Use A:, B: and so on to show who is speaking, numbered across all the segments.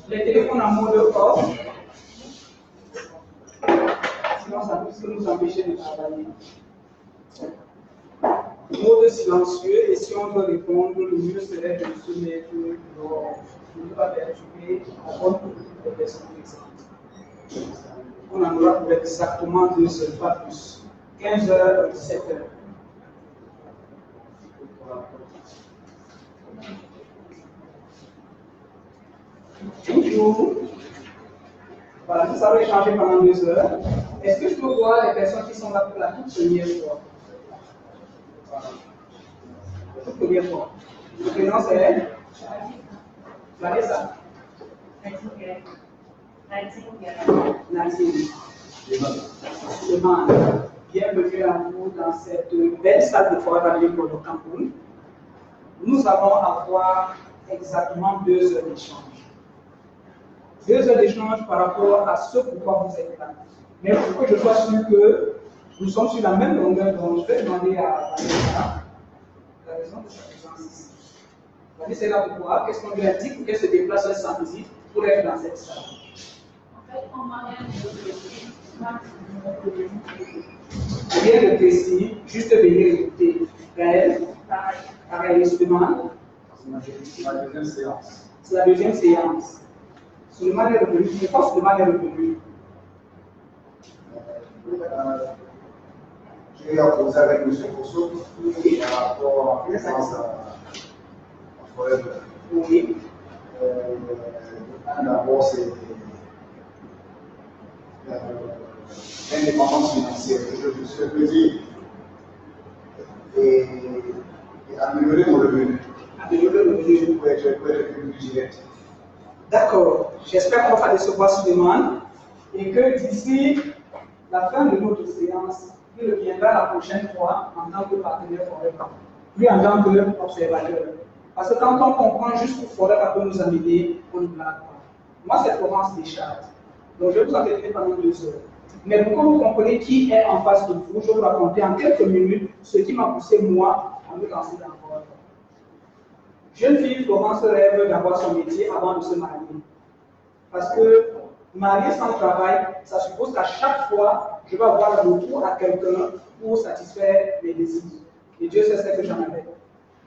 A: Les téléphones en mode off, sinon ça peut nous empêcher de travailler. Mode silencieux, et si on doit répondre, le mieux serait de se mettre dehors. On ne peut pas perturber la bonne des personnes présentes. On en aura pour exactement 2 heures, pas plus. 15 heures, 17 heures. Thank you. Voilà, ça va échanger pendant 2 heures. Est-ce que je peux voir les personnes qui sont là pour la toute première fois? Voilà. La toute première fois. Le prénom c'est Vanessa. Nadine. Bienvenue à vous dans cette belle salle de travail pour le Cameroun. Nous allons avoir exactement 2 heures d'échange. 2 heures d'échange par rapport à ce pourquoi vous êtes là. Mais pour que je sois sûr que nous sommes sur la même longueur d'onde, je vais demander à Vanessa la raison de sa présence ici. Vanessa est là pourquoi? Qu'est-ce qu'on lui a dit pour qu'elle se déplace sans visite pour être dans cette salle?
B: En fait, on m'a
A: Rien de précis, juste venir écouter. Gaël, pareil, je demande.
C: C'est la deuxième séance.
A: C'est la deuxième séance. Suleiman est revenu. Pourquoi Suleiman est revenu?
C: J'ai posé avec M. Kosso par rapport à la séance à Forever.
A: Oui.
C: D'abord, c'est l'indépendance financière que je me suis plaisir et améliorer mon revenu.
A: Améliorer le revenu.
C: Pour être plus vigilant.
A: D'accord. J'espère qu'on va recevoir Suleiman et que d'ici la fin de notre séance, il reviendra la prochaine fois en tant que partenaire Forever, puis en tant qu'observateur. Parce que quand on comprend juste que Forever peut nous amener, on ne blague pas. Moi, c'est Florence Deschartres. Donc, je vais vous entretenir pendant 2 heures. Mais pour que vous compreniez qui est en face de vous, je vais vous raconter en quelques minutes ce qui m'a poussé, moi, à me lancer dans Forever. Jeune fille, Florence rêve d'avoir son métier avant de se marier. Parce que marier sans travail, ça suppose qu'à chaque fois, je vais avoir le retour à quelqu'un pour satisfaire mes désirs. Et Dieu sait ce que j'en avais.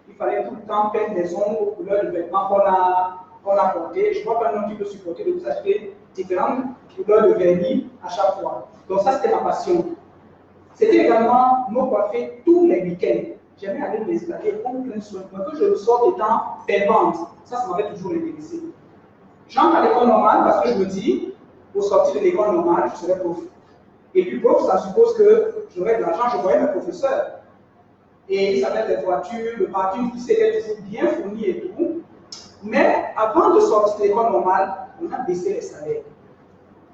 A: Il fallait tout le temps peindre des ongles aux couleurs de vêtements qu'on a portés. Je ne vois pas un homme qui peut supporter de vous acheter différentes couleurs de vernis à chaque fois. Donc ça, c'était ma passion. C'était également me coiffer tous les week-ends. J'aimais aller me escaliers, prendre plein de soins, que je ressors étant fervente. Ça m'avait toujours intéressé. J'entre à l'école normale parce que je me dis, au sortir de l'école normale, je serai prof. Et puis prof, ça suppose que j'aurais de l'argent, je voyais mes professeurs. Et ils avaient des voitures, le parking qui était toujours bien fourni et tout. Mais avant de sortir de l'école normale, on a baissé les salaires.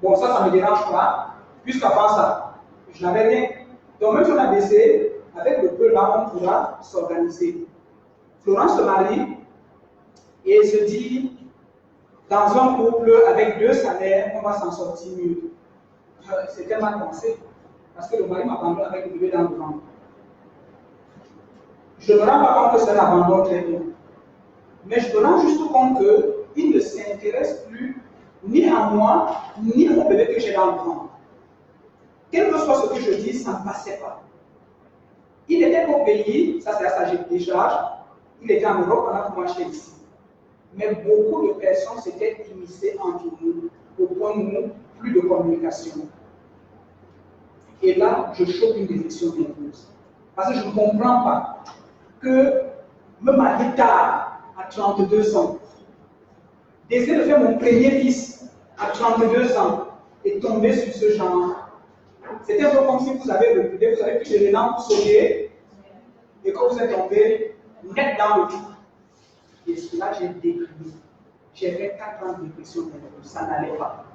A: Bon, ça ne me dérange pas, puisqu'avant ça, je n'avais rien. Donc même si on a baissé, avec le peu là, on pourra s'organiser. Florence se marie et se dit, dans un couple avec 2 salaires, on va s'en sortir mieux. C'était mal pensé, parce que le mari m'abandonne avec le bébé dans le ventre. Je me rends pas compte que c'est un abandon très bien. Mais je me rends juste compte qu'il ne s'intéresse plus ni à moi, ni au bébé que j'ai dans le ventre. Quel que soit ce que je dis, ça ne passait pas. Il était au pays, ça c'est à sa décharge, il était en Europe pendant que moi j'étais ici. Mais beaucoup de personnes s'étaient immiscées entre nous, au point où nous, plus de communication. Et là, je choque une décision nerveuse. Parce que je ne comprends pas que me marier tard, à 32 ans, décider de faire mon premier fils à 32 ans et tomber sur ce genre. C'était comme si vous avez reculé, vous avez pris les élan pour sauter et que vous êtes tombé net dans le trou. Et cela, j'ai déprimé. J'ai fait 4 ans de dépression, ça n'allait pas.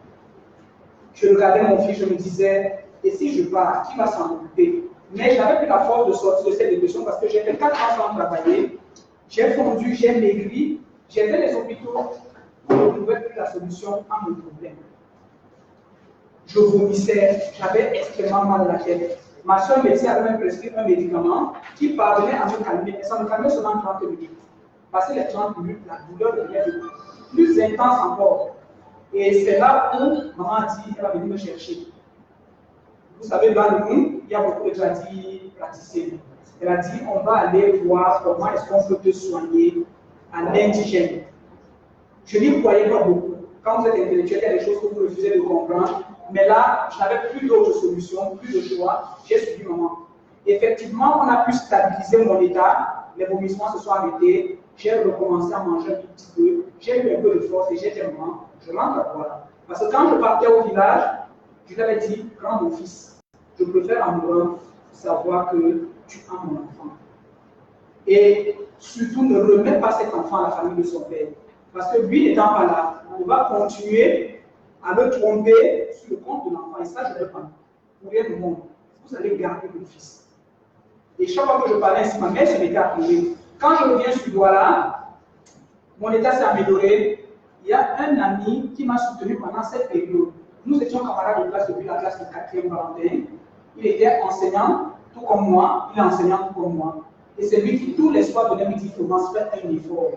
A: Je regardais mon fils, je me disais, et si je pars, qui va s'en occuper? Mais je n'avais plus la force de sortir de cette dépression parce que j'ai fait 4 ans sans travailler, j'ai fondu, j'ai maigri, j'ai fait les hôpitaux, je ne trouvais plus la solution à mon problème. Je vomissais, j'avais extrêmement mal à la tête. Ma soeur médecin avait même prescrit un médicament qui parvenait à me calmer, mais ça me calmait seulement 30 minutes. Passé les 30 minutes, la douleur devenait plus intense encore. Et c'est là où maman a dit, elle va venir me chercher. Vous savez, dans le monde, il y a beaucoup de praticiens. Elle a dit, on va aller voir comment est-ce qu'on peut te soigner en indigène. Je n'y croyais pas beaucoup. Quand vous êtes intellectuel, il y a des choses que vous refusez de comprendre. Mais là, je n'avais plus d'autres solutions, plus de choix. J'ai suivi maman. Effectivement, on a pu stabiliser mon état. Les vomissements se sont arrêtés. J'ai recommencé à manger un tout petit peu. J'ai eu un peu de force et j'étais maman. Je rentre à voilà. Parce que quand je partais au village, je lui avais dit, grand mon fils, je préfère en mourant savoir que tu as mon enfant. Et surtout, ne remets pas cet enfant à la famille de son père. Parce que lui n'étant pas là, on va continuer à me tromper sur le compte de l'enfant. Et ça, je ne vais pas. Pour rien au monde. Vous allez garder le fils. Et chaque fois que je parlais ainsi, ma mère se mettait à pleurer. Quand je reviens sur Douala, mon état s'est amélioré. Il y a un ami qui m'a soutenu pendant cette période. Nous étions camarades de classe depuis la classe de 4e Valentin. Il était enseignant, tout comme moi. Il est enseignant, tout comme moi. Et c'est lui qui, tous les soirs, venait me dire, commence, fais un effort.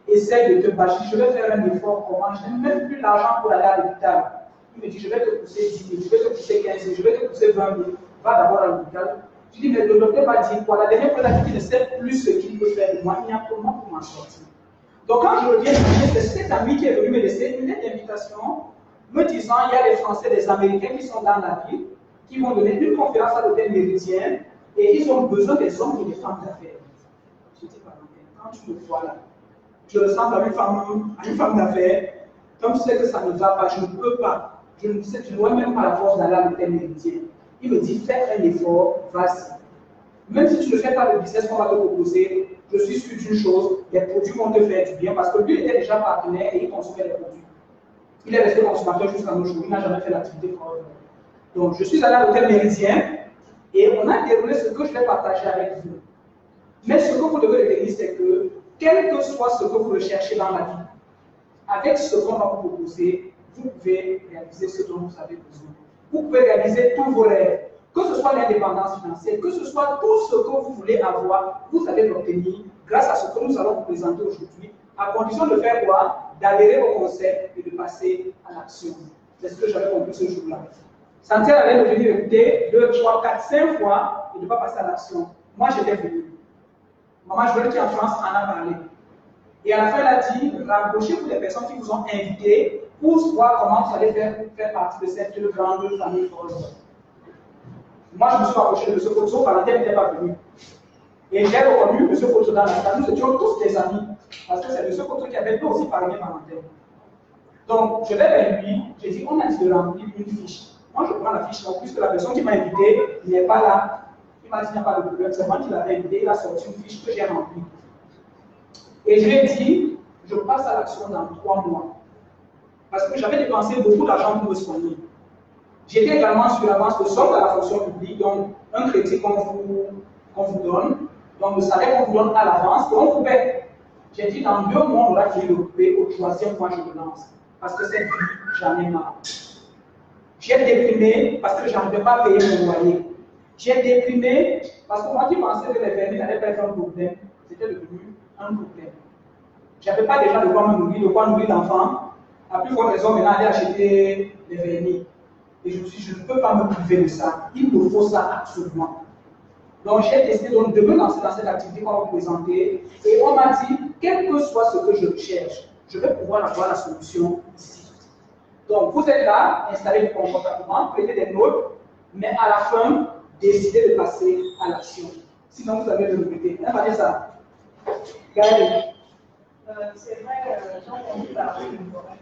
A: Essaye de te bâcher, je vais faire un effort, comment? Je n'ai même plus l'argent pour aller à l'hôpital. Il me dit, je vais te pousser 10 000, je vais te pousser 15 000, je vais te pousser 20 000. Va d'abord à l'hôpital. Je dis, mais le docteur m'a dit quoi? La dernière fois, il a dit qu'il ne sait plus ce qu'il peut faire de moi. Il n'y a comment pour m'en sortir. Donc quand je reviens, c'est cet ami qui est venu me laisser une invitation me disant, il y a des Français, des Américains qui sont dans la ville, qui vont donner une conférence à l'hôtel Méridien, et ils ont besoin des hommes et des femmes d'affaires. Je dis, quand tu me vois là, je ressemble à une femme d'affaires, comme tu sais que ça ne va pas, je ne peux pas, je n'aurai même pas la force d'aller à l'hôtel Méridien. Il me dit, fais un effort, vas-y. Même si tu ne fais pas le business qu'on va te proposer, je suis sûr d'une chose, les produits vont te faire du bien, parce que lui était déjà partenaire et il consommait les produits. Il est resté consommateur jusqu'à nos jours, il n'a jamais fait l'activité pour eux. Donc je suis allé à l'hôtel Méridien et on a déroulé ce que je vais partager avec vous. Mais ce que vous devez retenir, c'est que quel que soit ce que vous recherchez dans la vie, avec ce qu'on va vous proposer, vous pouvez réaliser ce dont vous avez besoin. Vous pouvez réaliser tous vos rêves, que ce soit l'indépendance financière, que ce soit tout ce que vous voulez avoir, vous allez l'obtenir grâce à ce que nous allons vous présenter aujourd'hui, à condition de faire quoi? D'adhérer au concept et de passer à l'action. C'est ce que j'avais compris ce jour-là. Santé allait me venir écouter 2, 3, 4, 5 fois et de ne pas passer à l'action. Moi, j'étais venu. Maman, je veux que tu es en France, en a parlé. Et à la fin, elle a dit, rapprochez-vous des personnes qui vous ont invité pour voir comment vous allez faire partie de cette grande famille foreuse. Moi, je me suis rapproché de M. Foto, Valentin n'était pas venu. Et j'ai reconnu M. Foto dans la salle. Nous étions tous des amis. Parce que c'est M. Foto qui avait aussi parlé Valentin. Donc, je vais vers lui, j'ai dit, on a dit de remplir une fiche. Moi, je prends la fiche, donc, puisque la personne qui m'a invité n'est pas là. Il m'a dit, il n'y a pas de problème. C'est moi qui l'avais invité, il a sorti une fiche que j'ai remplie. Et je lui ai dit, je passe à l'action dans 3 mois. Parce que j'avais dépensé beaucoup d'argent pour me soigner. J'étais également sur l'avance de somme à la fonction publique, donc un crédit qu'on vous donne, donc le salaire qu'on vous donne à l'avance, et on vous paie. J'ai dit, dans 2 mois, on aura fini de couper, au 3e mois, je me lance. Parce que cette vie, j'en ai marre. J'ai déprimé parce que je n'arrivais pas à payer mon loyer. J'ai déprimé parce que moi qui pensais que les vernis n'allaient pas être un problème, c'était devenu un problème. Je n'avais pas déjà de quoi me nourrir, de quoi nourrir l'enfant. La plus grande raison maintenant d'aller acheter des vernis. Et je me suis dit, je ne peux pas me priver de ça. Il me faut ça absolument. Donc j'ai décidé de me lancer dans cette activité qu'on va vous présenter. Et on m'a dit, quel que soit ce que je cherche, je vais pouvoir avoir la solution ici. Donc vous êtes là, installez vous confortablement, prenez des notes, mais à la fin, décidez de passer à l'action. Sinon vous allez le répéter. Hein, Vanessa? Gaëlle.
B: C'est vrai, j'ai entendu parler de forêt.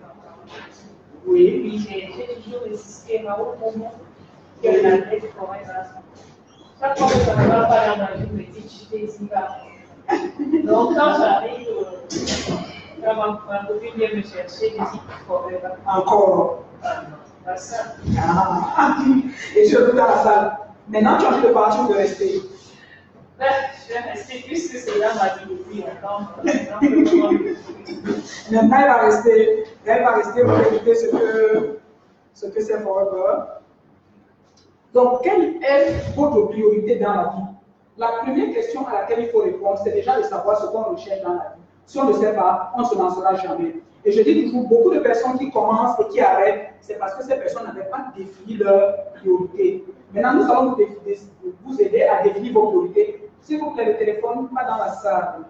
A: Oui.
B: Oui, j'ai toujours résisté à autre moment que la tête forêt. Chaque fois que ça ne va pas dans ma vie, je me dis, je vais ici là. Donc quand j'arrive, ma copine vient me chercher, je dis forêt.
A: Encore.
B: Pas ça.
A: Ah, et je vais dans la salle. Maintenant, tu as envie de partir ou de rester.
B: Je vais rester puisque c'est là ma vie depuis longtemps.
A: Maintenant, elle va rester pour écouter ce que c'est Forever. Donc, quelle est votre priorité dans la vie? La première question à laquelle il faut répondre, c'est déjà de savoir ce qu'on recherche dans la vie. Si on ne sait pas, on ne se lancera jamais. Et je dis toujours, beaucoup de personnes qui commencent et qui arrêtent, c'est parce que ces personnes n'avaient pas défini leurs priorités. Maintenant, nous allons vous aider à définir vos priorités. S'il vous plaît, le téléphone, pas dans la salle.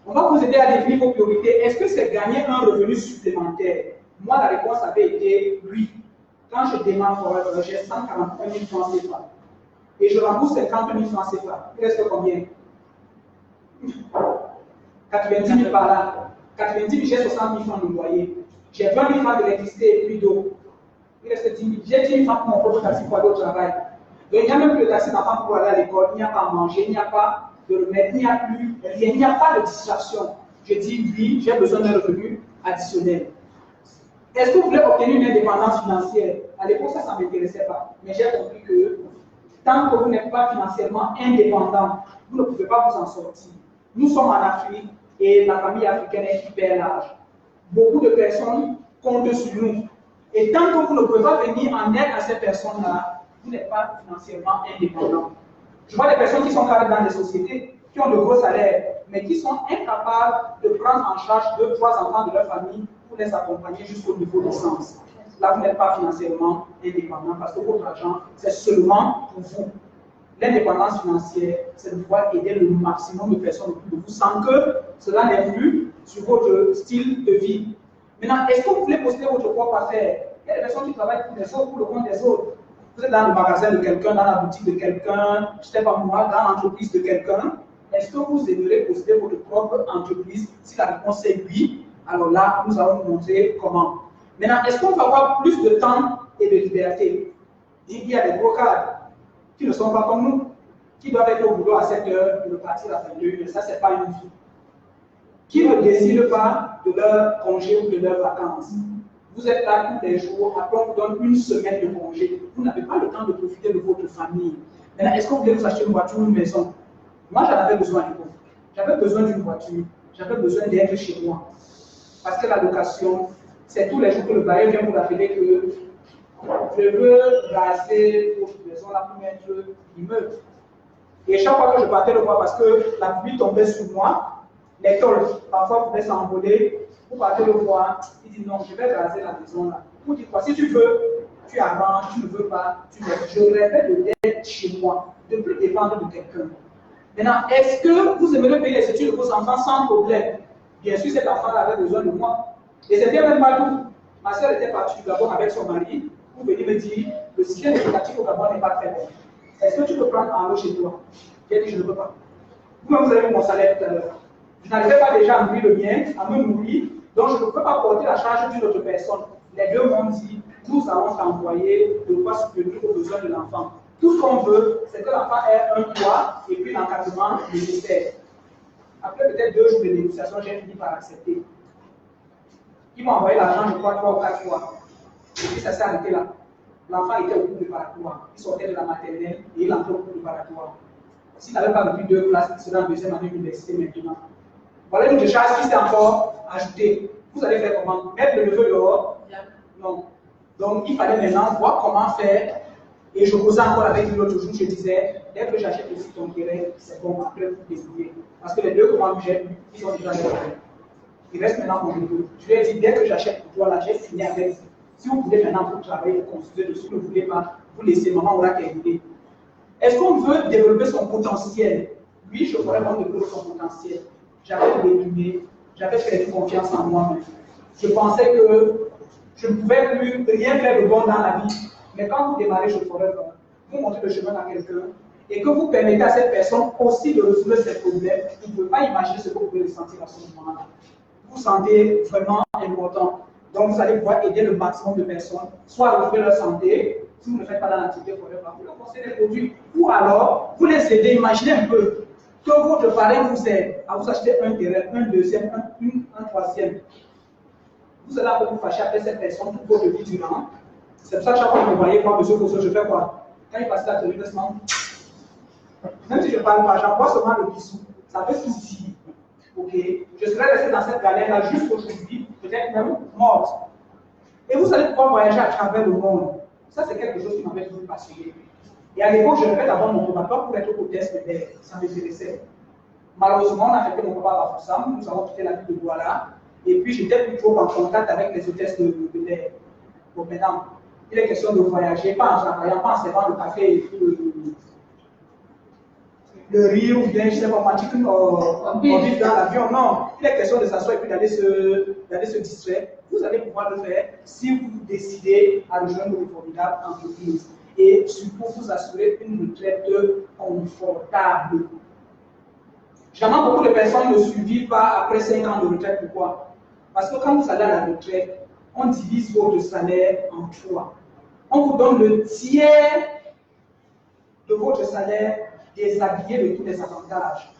A: On va vous aider à définir vos priorités. Est-ce que c'est gagner un revenu supplémentaire? Moi, la réponse avait été oui. Quand je démarre Forever, j'ai 141 000 francs CFA. Et je rembourse 50 000 francs CFA. Il reste combien? 90 000 par là. 90 000, j'ai 60 000 francs de loyer. J'ai 20 000 francs d'électricité et puis d'eau. Il reste 10 000. J'ai 10 000 francs pour mon propre taxi pour aller au travail. Donc il n'y a même plus de taxi d'enfant pour aller à l'école. Il n'y a pas à manger, il n'y a pas de remède, il n'y a plus rien. Il n'y a pas de distraction. Je dis oui, j'ai besoin d'un revenu additionnel. Est-ce que vous voulez obtenir une indépendance financière? À l'époque, ça ne m'intéressait pas. Mais j'ai compris que tant que vous n'êtes pas financièrement indépendant, vous ne pouvez pas vous en sortir. Nous sommes en Afrique et la famille africaine est hyper large. Beaucoup de personnes comptent sur nous. Et tant que vous ne pouvez pas venir en aide à ces personnes-là, vous n'êtes pas financièrement indépendant. Je vois des personnes qui sont carrées dans des sociétés, qui ont de gros salaires, mais qui sont incapables de prendre en charge 2, 3 enfants de leur famille pour les accompagner jusqu'au niveau de sens. Là, vous n'êtes pas financièrement indépendant parce que votre argent, c'est seulement pour vous. L'indépendance financière, c'est de pouvoir aider le maximum de personnes autour de vous sans que cela n'influe sur votre style de vie. Maintenant, est-ce que vous voulez posséder votre propre affaire? Il y a des personnes qui travaillent pour les autres, pour le compte des autres. Vous êtes dans le magasin de quelqu'un, dans la boutique de quelqu'un, je ne sais pas moi, dans l'entreprise de quelqu'un. Est-ce que vous aimeriez posséder votre propre entreprise? Si la réponse est oui, alors là, nous allons vous montrer comment. Maintenant, est-ce qu'on va avoir plus de temps et de liberté? Il y a des gros cadres qui ne sont pas comme nous, qui doivent être au boulot à 7 heures, de partir à 22 heures. Ça, ce n'est pas une vie. Qui ne décident pas de leur congé ou de leurs vacances. Vous êtes là tous les jours, après on vous donne une semaine de congé. Vous n'avez pas le temps de profiter de votre famille. Maintenant, est-ce que vous voulez vous acheter une voiture ou une maison? Moi, j'en avais besoin à l'époque. J'avais besoin d'une voiture. J'avais besoin d'être chez moi. Parce que la location, c'est tous les jours que le bailleur vient vous rappeler que je veux raser votre maison là pour mettre l'immeuble. Et chaque fois que je partais le voir, parce que la pluie tombait sur moi, les tôles, parfois pouvaient s'envoler, vous partez le voir, il dit non, je vais raser la maison là. Vous dites quoi? Si tu veux, tu arranges, tu ne veux pas, tu laisses. Je rêvais d'être chez moi, de ne plus dépendre de quelqu'un. Maintenant, est-ce que vous aimeriez payer les études de vos enfants sans problème? Bien sûr, cet enfant avait besoin de moi. Et c'était même pas tout. Ma soeur était partie du Gabon avec son mari pour venir me dire le système éducatif au Gabon n'est pas très bon. Est-ce que tu peux prendre en eau chez toi? J'ai dit je ne peux pas. Vous-même, vous avez vu mon salaire tout à l'heure. Je n'arrivais pas déjà à nourrir le mien, à me nourrir, donc je ne peux pas porter la charge d'une autre personne. Les deux m'ont dit, nous allons t'envoyer de quoi subvenir aux besoins de l'enfant. Tout ce qu'on veut, c'est que l'enfant ait un toit et puis l'encadrement nécessaire. Après peut-être 2 jours de négociation, j'ai fini par accepter. Ils m'ont envoyé l'argent, je crois, 3 ou 4 fois. Et puis ça s'est arrêté là. L'enfant était au cours préparatoire. Il sortait de la maternelle et il entrait au cours préparatoire. S'il n'avait pas vécu 2 classes, il serait en deuxième année d'université maintenant. Voilà une charge qui s'est encore ajoutée. Vous allez faire comment? Mettre le neveu dehors? Non. Donc il fallait maintenant voir comment faire. Et je causais encore avec lui l'autre jour, je disais, dès que j'achète aussi ton terrain, c'est bon, après vous débrouillez. Parce que les 2 commandes que j'ai eues, ils sont déjà là. Il reste maintenant mon neveu. Je lui ai dit, dès que j'achète pour toi, là, j'ai fini avec vous. Si vous voulez maintenant vous travailler, vous construisez dessus, vous ne voulez pas, vous laissez, maman aura terminé. Est-ce qu'on veut développer son potentiel? Oui, je pourrais vraiment développer son potentiel. J'avais débuté, j'avais fait confiance en moi-même. Je pensais que je ne pouvais plus rien faire de bon dans la vie. Mais quand vous démarrez chez Forever, vous montrez le chemin à quelqu'un et que vous permettez à cette personne aussi de résoudre ses problèmes, vous ne pouvez pas imaginer ce que vous pouvez ressentir à ce moment-là. Vous vous sentez vraiment important. Donc vous allez pouvoir aider le maximum de personnes, soit à retrouver leur santé, si vous ne le faites pas dans l'activité Forever, vous leur conseillez des produits, ou alors vous les aidez. Imaginez un peu que votre parrain vous aide à vous acheter un terrain, un deuxième, un troisième. Vous allez vous fâcher avec cette personne toute votre vie durant. C'est pour ça que chaque fois que vous me voyez, moi, monsieur Kosso, je fais quoi? Quand il passe la télé, même si je ne parle pas, j'envoie seulement le bisou. Ça fait souci. Ok? Je serais resté dans cette galère-là jusqu'aujourd'hui, peut-être même morte. Et vous allez pouvoir voyager à travers le monde. Ça, c'est quelque chose qui m'avait toujours passionné. Et à l'époque, je rêvais d'avoir mon probatoire pour être hôtesse de l'air. Ça m'intéressait. Malheureusement, on a fait mon papa à Bafoussam, nous avons quitté la ville de Douala. Et puis, j'étais plutôt en contact avec les hôtesses de l'air. Donc maintenant, il est question de voyager, pas en travaillant, pas en servant le café et puis le riz ou bien, je ne sais pas, on vit dans l'avion. Non, il est question de s'asseoir et puis d'aller se distraire. Vous allez pouvoir le faire si vous décidez à rejoindre une formidable entreprise. Et surtout, vous assurer une retraite confortable. Jamais beaucoup de personnes ne survivent pas après 5 ans de retraite. Pourquoi? Parce que quand vous allez à la retraite, on divise votre salaire en 3. On vous donne le tiers de votre salaire déshabillé de tous les avantages.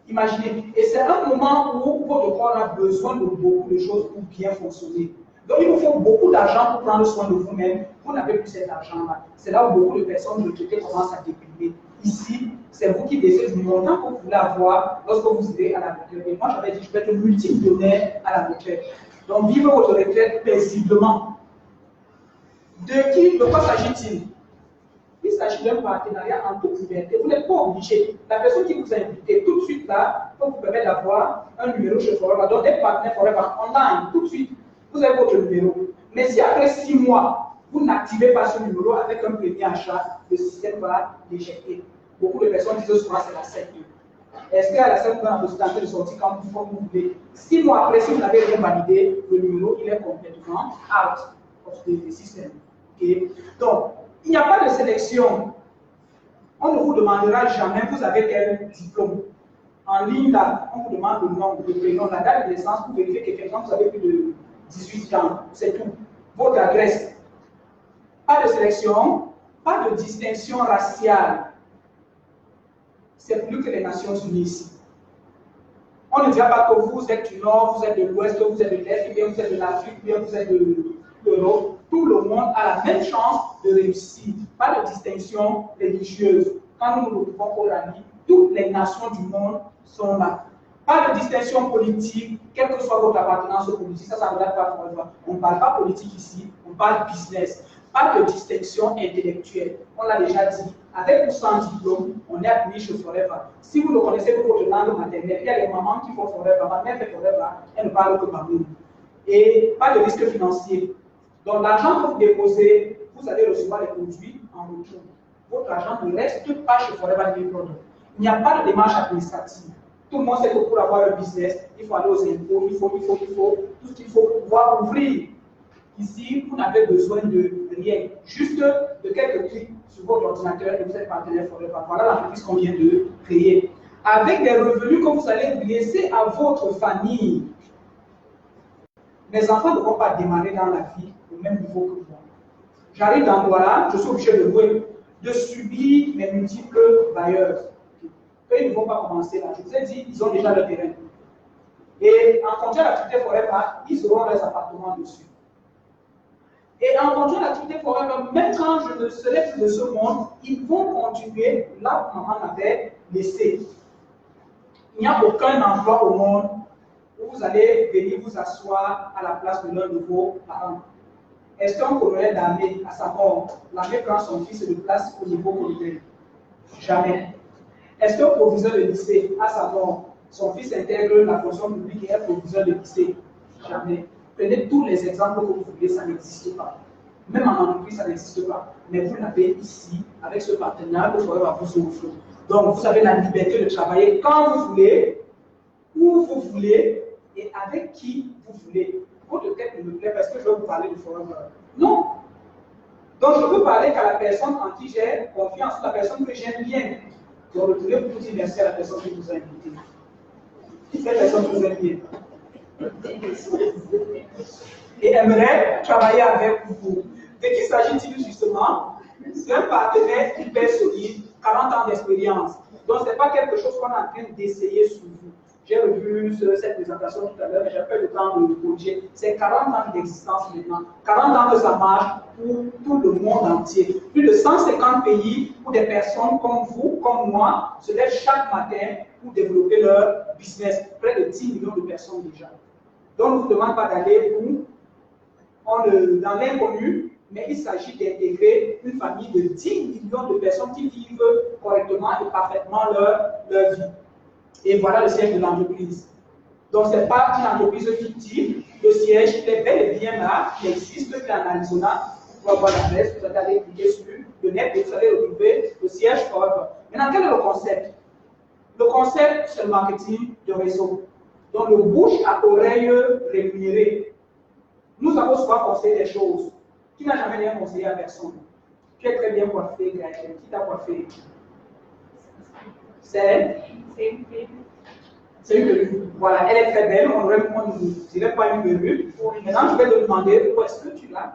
A: Imaginez, et c'est un moment où votre corps a besoin de beaucoup de choses pour bien fonctionner. Donc il vous faut beaucoup d'argent pour prendre soin de vous-même. Vous n'avez plus cet argent-là. C'est là où beaucoup de personnes retraitées commencent à déprimer. Ici, c'est vous qui décidez du montant que vous voulez avoir lorsque vous irez à la retraite. Et moi, j'avais dit, je vais être multimillionnaire à la retraite. Donc, vivez votre retraite paisiblement. De quoi s'agit-il? Il s'agit d'un partenariat en toute liberté. Vous n'êtes pas obligé. La personne qui vous a invité tout de suite là, peut vous permettre d'avoir un numéro chez Forever. Donc, des partenaires Forever online, tout de suite, vous avez votre numéro. Mais si après 6 mois, vous n'activez pas ce numéro avec un premier achat, le système va l'éjecter. Beaucoup de personnes disent souvent c'est la 7. Est-ce qu'à la 7, vous avez la possibilité de sortir quand vous voulez? 6 mois après, si vous n'avez rien validé, le numéro il est complètement out of the system. Okay? Donc, il n'y a pas de sélection. On ne vous demandera jamais, vous avez quel diplôme. En ligne, là, on vous demande le nom, le prénom, la date de naissance pour vérifier qu'effectivement vous avez plus de 18 ans. C'est tout. Votre adresse. Pas de sélection, pas de distinction raciale. C'est plus que les Nations Unies ici. On ne dira pas que vous êtes du Nord, vous êtes de l'Ouest, vous êtes de l'Est, bien vous êtes de l'Afrique, bien vous êtes de l'Europe. Tout le monde a la même chance de réussir. Pas de distinction religieuse. Quand nous nous retrouvons au Rami, toutes les nations du monde sont là. Pas de distinction politique, quelle que soit votre appartenance politique, ça ne regarde pas pour moi. On ne parle pas politique ici, on parle business. Pas de distinction intellectuelle. On l'a déjà dit, avec ou sans diplôme, on est admis chez Forever. Si vous ne connaissez pas votre langue maternelle, il y a les mamans qui font Forever, ma mère fait Forever, elle ne parle que par nous. Et pas de risque financier. Donc l'argent que vous déposez, vous allez recevoir les produits en retour. Votre argent ne reste pas chez Forever Living Product. Il n'y a pas de démarche administrative. Tout le monde sait que pour avoir un business, il faut aller aux impôts, il faut tout ce qu'il faut pour pouvoir ouvrir. Ici, vous n'avez besoin de rien, juste de quelques clics sur votre ordinateur et vous êtes partenaire Forever. Voilà l'entreprise qu'on vient de créer. Avec des revenus que vous allez laisser à votre famille. Mes enfants ne vont pas démarrer dans la vie au même niveau que moi. J'arrive dans Douala, je suis obligé de subir mes multiples bailleurs. Eux, ils ne vont pas commencer là. Je vous ai dit, ils ont déjà le terrain. Et en continuant l'activité Forever, ils auront leurs appartements dessus. Et en continuant l'activité Forever, même quand je ne serai plus de ce monde, ils vont continuer là où maman m'avait laissé. Il n'y a aucun emploi au monde où vous allez venir vous asseoir à la place de l'un de vos parents. Est-ce qu'un colonel d'armée, à sa mort, l'armée prend son fils de place au niveau colonel? Jamais. Est-ce qu'un proviseur de lycée, à sa mort, son fils intègre la fonction publique et est proviseur de lycée? Jamais. Prenez tous les exemples que vous voulez, ça n'existe pas. Même en entreprise, ça n'existe pas. Mais vous l'avez ici, avec ce partenaire que Forever vous offre. Donc, vous avez la liberté de travailler quand vous voulez, où vous voulez, et avec qui vous voulez. Votre tête ne me plaît parce que je vais vous parler de Forever. Non. Donc, je peux parler qu'à la personne en qui j'ai confiance, la personne que j'aime bien. Donc, retournez pour vous dire merci à la personne qui vous a invité. Cette personne vous aime bien. Et aimerait travailler avec vous. De qui s'agit-il justement? C'est un partenaire hyper solide, 40 ans d'expérience. Donc, ce n'est pas quelque chose qu'on est en train d'essayer sur vous. J'ai revu cette présentation tout à l'heure, mais j'ai pas eu le temps de le corriger. C'est 40 ans d'existence maintenant. 40 ans que ça marche pour tout le monde entier. Plus de 150 pays où des personnes comme vous, comme moi, se lèvent chaque matin pour développer leur business. Près de 10 millions de personnes déjà. Donc, on ne vous demande pas d'aller dans l'inconnu, mais il s'agit d'intégrer une famille de 10 millions de personnes qui vivent correctement et parfaitement leur vie. Et voilà le siège de l'entreprise. Donc, ce n'est pas une entreprise fictive. Le siège est bel et bien là, qui existe, qui est en Arizona. Vous pouvez voir l'adresse, vous allez aller cliquer sur le net et vous allez retrouver le siège Forever. Maintenant, quel est le concept? Le concept, c'est le marketing de réseau. Donc, le bouche à oreille rémunéré. Nous avons souvent conseillé des choses. Qui n'a jamais rien conseillé à personne? Tu es très bien coiffé, Gaël. Qui t'a coiffé? C'est une perruque. Voilà, elle est très belle. On ne dirait pas une perruque. Maintenant, je vais te demander où est-ce que tu l'as?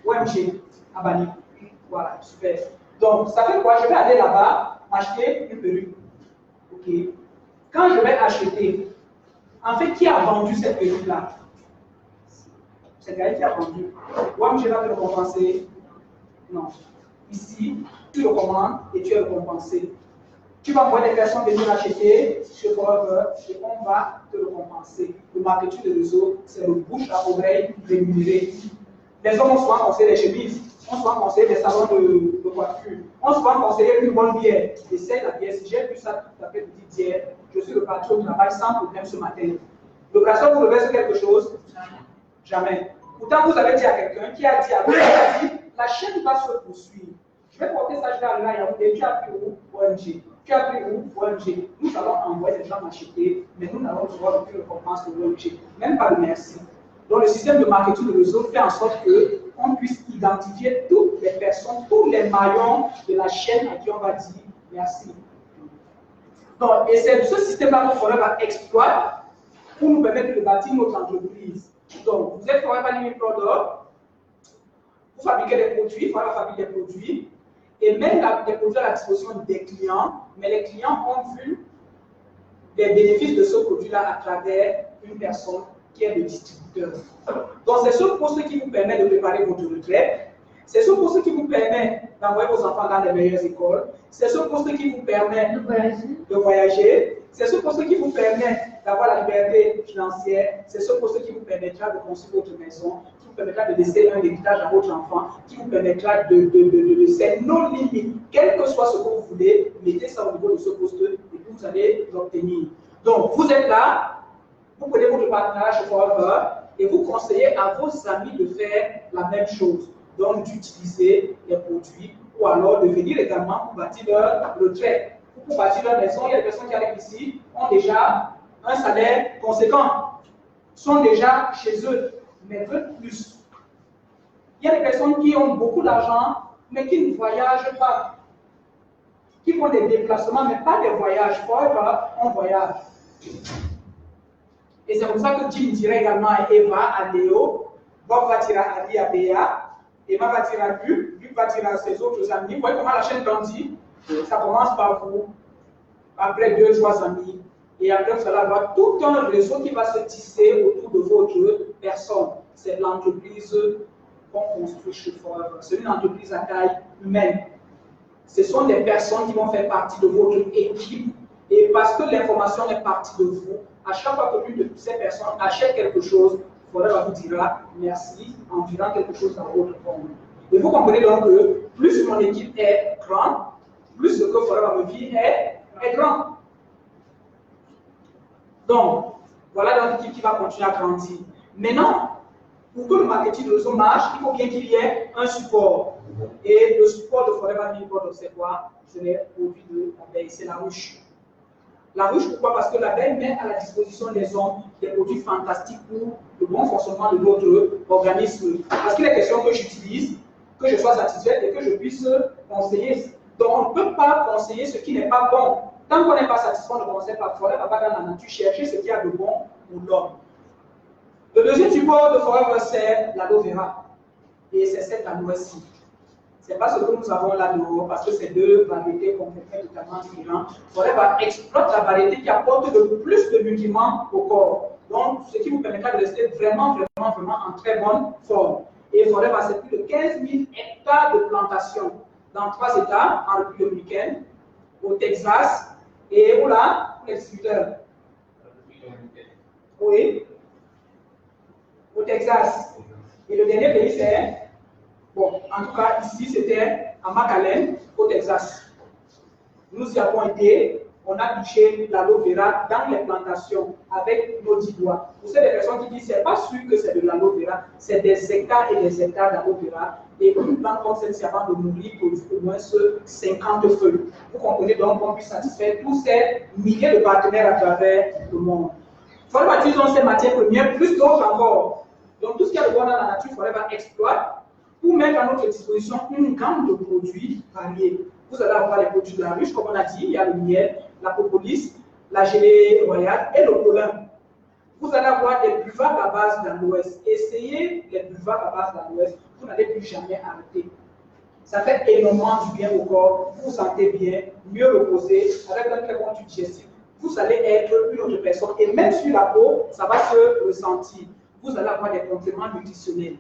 A: OMG. À Bali. Voilà, super. Donc, ça fait quoi? Je vais aller là-bas acheter une perruque. Ok. Quand je vais acheter, en fait, qui a vendu cette perruque-là? C'est Gaël qui a vendu. OMG va te le compenser. Non. Ici, tu le commandes et tu es récompensé. Tu vas envoyer des personnes venir acheter chez Forever et on va te le compenser. Le marketing de réseau, c'est le bouche à oreille rémunéré. Les hommes ont souvent conseillé des chemises, ont souvent conseillé des salons de coiffure, ont souvent conseillé une bonne bière. Essaye la bière. Si j'ai vu ça tout à fait petite bière, je suis le patron du travail sans problème ce matin. Le brasseur vous revêt quelque chose? Jamais. Pourtant, vous avez dit à quelqu'un qui a dit à vous, la chaîne va se poursuivre. Je vais porter ça, je vais aller là, et tu as pris où? OMG. Tu as pris où? OMG. Nous allons envoyer des gens m'acheter, mais nous n'allons recevoir aucune récompense de OMG. Même pas de merci. Donc le système de marketing de réseau fait en sorte qu'on puisse identifier toutes les personnes, tous les maillons de la chaîne à qui on va dire merci. Donc, et c'est ce système-là que Forever exploite pour nous permettre de bâtir notre entreprise. Donc, vous êtes Forever Living Product, vous fabriquez des produits, Forever fabrique des produits, et même des produits à la disposition des clients, mais les clients ont vu les bénéfices de ce produit-là à travers une personne qui est le distributeur. Donc, c'est ce poste qui vous permet de préparer votre retraite, c'est ce poste qui vous permet d'envoyer vos enfants dans les meilleures écoles, c'est ce poste qui vous permet de voyager, c'est ce poste qui vous permet d'avoir la liberté financière, c'est ce poste qui vous permettra de construire votre maison, qui vous permettra de laisser un héritage à votre enfant, qui vous permettra de c'est nos limites. Quel que soit ce que vous voulez, mettez ça au niveau de ce poste et puis vous allez l'obtenir. Donc, vous êtes là, vous prenez votre partenaire chez Forever et vous conseillez à vos amis de faire la même chose. Donc, d'utiliser les produits ou alors de venir également pour bâtir leur retraite. Pour bâtir leur maison, il y a des personnes qui arrivent ici, ont déjà un salaire conséquent, sont déjà chez eux, mais veulent plus. Il y a des personnes qui ont beaucoup d'argent, mais qui ne voyagent pas, qui font des déplacements, mais pas des voyages. Forever, on voyage. Et c'est comme ça que Jim dirait également à Eva, à Léo, Bob va tirer à Ali, à Béa, Emma va tirer à Luc va tirer à ses autres amis. Vous voyez comment la chaîne grandit? Ça commence par vous, après 2-3 amis, et après vous allez avoir tout un réseau qui va se tisser autour de votre personne. C'est l'entreprise qu'on construit chez Forever. C'est une entreprise à taille humaine. Ce sont des personnes qui vont faire partie de votre équipe, et parce que l'information est partie de vous, à chaque fois que l'une de ces personnes achète quelque chose, Forever vous dira merci en virant quelque chose dans votre compte. Et vous comprenez donc que plus mon équipe est grande, plus ce que Forever me dit est grand. Donc, voilà l'équipe qui va continuer à grandir. Maintenant, pour que le marketing de réseau marche, il faut bien qu'il y ait un support. Et le support de Forever Living Product, c'est quoi? C'est les produits de l'abeille, c'est la ruche. La ruche, pourquoi? Parce que l'abeille met à la disposition des hommes des produits fantastiques pour le bon fonctionnement de notre organisme. Parce qu'il est question que j'utilise, que je sois satisfait et que je puisse conseiller. Donc, on ne peut pas conseiller ce qui n'est pas bon. Tant qu'on n'est pas satisfait, on ne conseille pas. Il faudrait pas dans la nature chercher ce qu'il y a de bon pour l'homme. Le deuxième support de Forever, c'est l'aloe vera. Et c'est cette aloe-ci. Ce n'est pas ce que nous avons là dehors, parce que c'est deux variétés complètement totalement différentes. Forever exploite la variété qui apporte le plus de nutriments au corps. Donc, ce qui vous permettra de rester vraiment en très bonne forme. Et Forever, c'est plus de 15 000 hectares de plantation dans 3 États, en République dominicaine, au Texas, et où là, pour les distributeurs. Oui, au Texas. Et le dernier pays, c'est, bon, en tout cas, ici, c'était à McAllen, au Texas. Nous y avons été, on a touché l'aloe vera dans les plantations avec nos 10 doigts. Vous savez, les personnes qui disent, c'est pas sûr que c'est de l'aloe vera, c'est des hectares et des hectares d'aloe vera. Et une plante comme celle-ci, avant de mourir, produit au moins 50 feuilles. Vous comprenez donc qu'on puisse satisfaire tous ces milliers de partenaires à travers le monde. Forever utilisons ces matières premières, plus d'autres encore. Donc tout ce qu'il y a de bon dans la nature, Forever exploite pour mettre à notre disposition une gamme de produits variés. Vous allez avoir les produits de la ruche, comme on a dit, il y a le miel, la propolis, la gelée royale et le pollen. Vous allez avoir des buvables à base d'aloès. Essayez les buvables à base d'aloès, vous n'allez plus jamais arrêter. Ça fait énormément du bien au corps, vous vous sentez bien, mieux reposé, avec un très bon tube digestif. Vous allez être une autre personne et même sur la peau, ça va se ressentir. Vous allez avoir des compléments nutritionnels.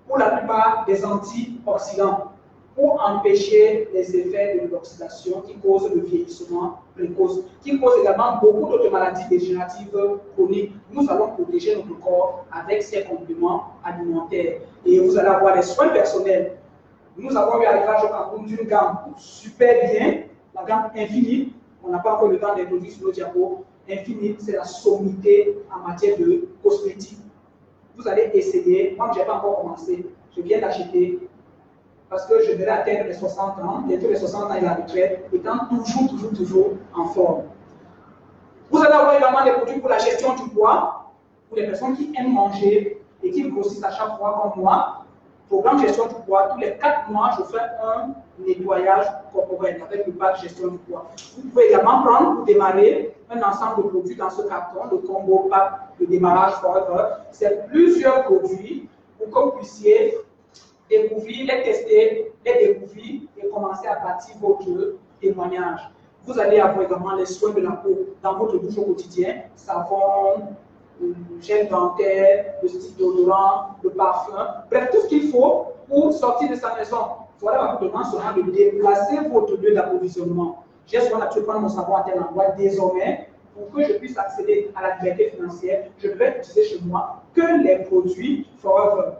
A: Pour la plupart des antioxydants, pour empêcher les effets de l'oxydation qui causent le vieillissement précoce, qui causent également beaucoup d'autres maladies dégénératives chroniques. Nous allons protéger notre corps avec ces compléments alimentaires. Et vous allez avoir des soins personnels. Nous avons eu à l'élevage au Cameroun d'une gamme super bien, la gamme Infinite. On n'a pas encore le temps d'introduire sur nos diapos. Infinite, c'est la sommité en matière de cosmétiques. Vous allez essayer. Moi, je n'ai pas encore commencé. Je viens d'acheter parce que je vais atteindre les 60 ans, bientôt les 60 ans et la retraite, étant toujours en forme. Vous allez avoir également des produits pour la gestion du poids, pour les personnes qui aiment manger et qui grossissent à chaque fois comme moi. Programme gestion du poids, tous les 4 mois, je fais un nettoyage corporel avec le pack gestion du poids. Vous pouvez également prendre pour démarrer un ensemble de produits dans ce carton, le combo pack de démarrage Forever. C'est plusieurs produits pour que vous puissiez découvrir, les tester, les découvrir et commencer à bâtir votre témoignage. Vous allez avoir également les soins de la peau dans votre douche au quotidien, savon, gel dentaire, le style déodorant, le parfum, bref, tout ce qu'il faut pour sortir de sa maison. Voilà ma demande sera de déplacer votre lieu d'approvisionnement. J'ai souvent l'habitude de prendre mon savon à tel endroit. Désormais, pour que je puisse accéder à la liberté financière, je ne vais utiliser chez moi que les produits Forever.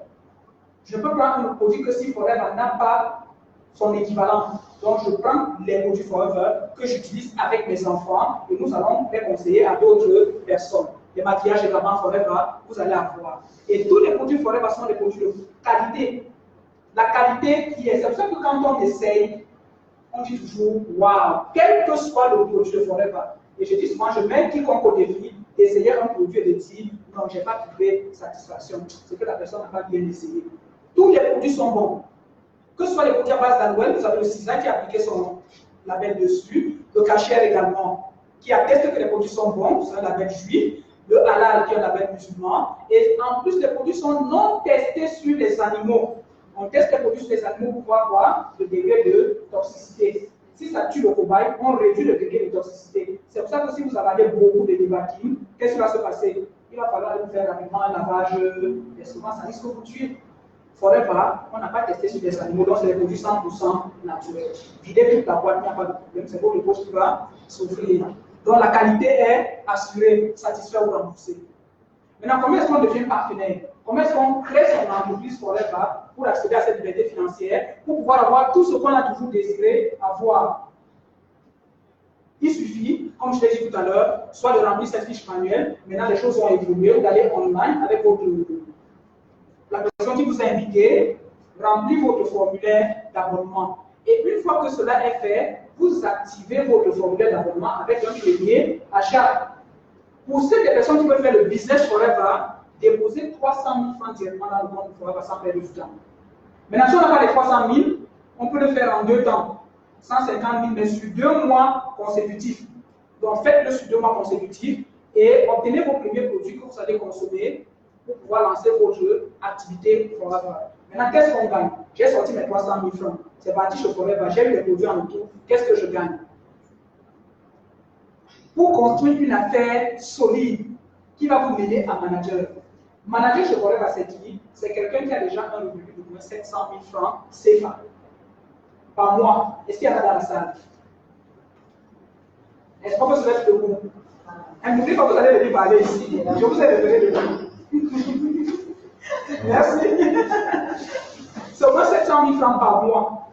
A: Je peux prendre un produit que si Forever n'a pas son équivalent. Donc, je prends les produits Forever que j'utilise avec mes enfants et nous allons les conseiller à d'autres personnes. Les maquillages également Forever, vous allez avoir. Et tous les produits Forever sont des produits de qualité. La qualité qui est, c'est pour ça que quand on essaye, on dit toujours, waouh, quel que soit le produit de Forever. Et je dis souvent, je mets quiconque au défi d'essayer un produit et de dire, non, je n'ai pas trouvé satisfaction. C'est que la personne n'a pas bien essayé. Tous les produits sont bons. Que ce soit les produits à base d'aloe, vous avez le CISA qui a appliqué son label dessus, le Cachet également, qui atteste que les produits sont bons, c'est un label juif, le halal qui est un label musulman, et en plus les produits sont non testés sur les animaux. On teste les produits sur les animaux pour voir le degré de toxicité. Si ça tue le cobaye, on réduit le degré de toxicité. C'est pour ça que si vous avalez beaucoup de Nivaquine, qu'est-ce qui va se passer? Il va falloir vous faire rapidement un lavage d'estomac, ça risque de vous tuer. Forever, on n'a pas testé sur des animaux, donc c'est des produits 100% naturels. Videz toute la boîte, il n'y a pas de problème, c'est votre poche qui va s'ouvrir. Donc la qualité est assurée, satisfaite ou remboursée. Maintenant, comment est-ce qu'on devient partenaire? Comment est-ce qu'on crée son entreprise Forever pour accéder à cette liberté financière, pour pouvoir avoir tout ce qu'on a toujours désiré avoir? Il suffit, comme je l'ai dit tout à l'heure, soit de remplir cette fiche manuelle. Maintenant, les choses ont évolué, d'aller online avec la personne qui vous a invité, remplir votre formulaire d'abonnement. Et une fois que cela est fait, vous activez votre formulaire d'abonnement avec un premier achat. Pour celles des personnes qui veulent faire le business Forever, déposez 300 000 francs directement dans le compte Forever sans perdre du temps. Maintenant, si on n'a pas les 300 000, on peut le faire en 2 temps. 150 000, mais sur 2 mois consécutifs. Donc, faites-le sur 2 mois consécutifs et obtenez vos premiers produits que vous allez consommer pour pouvoir lancer votre activité Forever. Maintenant, qu'est-ce qu'on gagne? J'ai sorti mes 300 000 francs. C'est parti chez Forever, j'ai eu les produits en retour. Qu'est-ce que je gagne? Pour construire une affaire solide qui va vous mener à manager. Manager chez Forever, c'est qui? C'est quelqu'un qui a déjà un revenu de moins 700 000 francs CFA par mois. Est-ce qu'il y en a dans la salle? Est-ce qu'on peut se mettre debout? N'oubliez pas que vous allez venir parler ici. Je vous ai donné le nom. Merci. C'est au moins 700 000 francs par mois.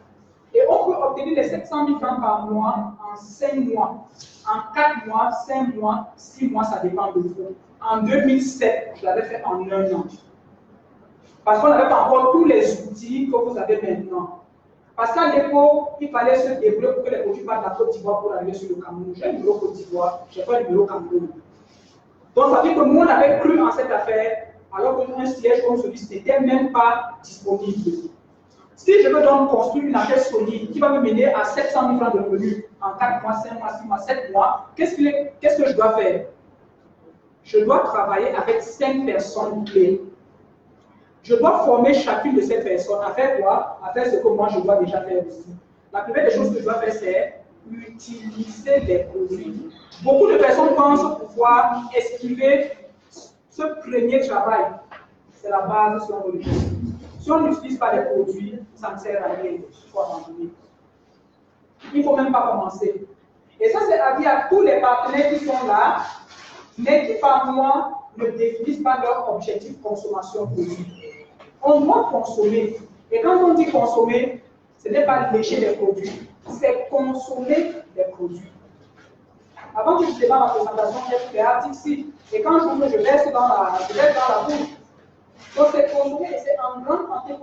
A: Et on peut obtenir les 700 000 francs par mois en 5 mois, en 4 mois, 5 mois, 6 mois, ça dépend de vous. En 2007, je l'avais fait en 1 an. Parce qu'on n'avait pas encore tous les outils que vous avez maintenant. Parce qu'à l'époque, il fallait se débrouiller pour que les produits partent de la Côte d'Ivoire pour arriver sur le Cameroun. J'ai un numéro Côte d'Ivoire, je n'ai pas un numéro Cameroun. Donc, ça veut dire que nous, on avait cru en cette affaire, alors qu'un siège comme celui-ci n'était même pas disponible. Si je veux donc construire une affaire solide qui va me mener à 700 000 francs de revenus en 4 mois, 5 mois, 6 mois, 7 mois, qu'est-ce que je dois faire? Je dois travailler avec 5 personnes clés. Je dois former chacune de ces personnes à faire quoi? À faire ce que moi je dois déjà faire aussi. La première des choses que je dois faire, c'est utiliser les produits. Beaucoup de personnes pensent pouvoir esquiver ce premier travail. C'est la base sur le produit. Si on n'utilise pas les produits, ça ne sert à rien. Il faut abandonner. Il ne faut même pas commencer. Et ça, c'est à dire à tous les partenaires qui sont là, mais qui par mois ne définissent pas leur objectif consommation produit. On doit consommer. Et quand on dit consommer, ce n'est pas lécher les produits, c'est consommer les produits. Avant que je démarre ma présentation, j'ai pris des articles ici. Et quand j'ouvre, je laisse dans la bouche. Donc c'est consommer et c'est en grande quantité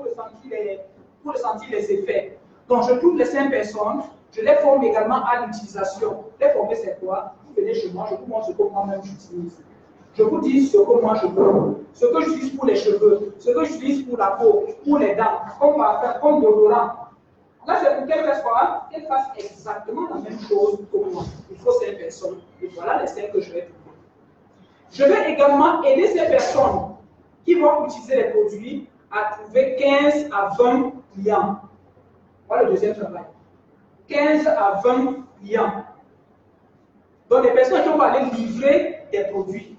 A: pour sentir les effets. Donc je trouve les 5 personnes, je les forme également à l'utilisation. Les former, c'est quoi? Vous venez chez moi, je vous montre ce que moi-même j'utilise. Je vous dis ce que moi je veux, ce que j'utilise pour les cheveux, ce que j'utilise pour la peau, pour les dents, comme parfum, comme déodorant. Là, c'est pour qu'elle fasse exactement la même chose que moi. Il faut 5 personnes. Et voilà les 5 que je vais trouver. Je vais également aider ces personnes qui vont utiliser les produits à trouver 15 à 20 clients. Voilà le deuxième travail. 15 à 20 clients. Donc, les personnes qui vont aller livrer des produits.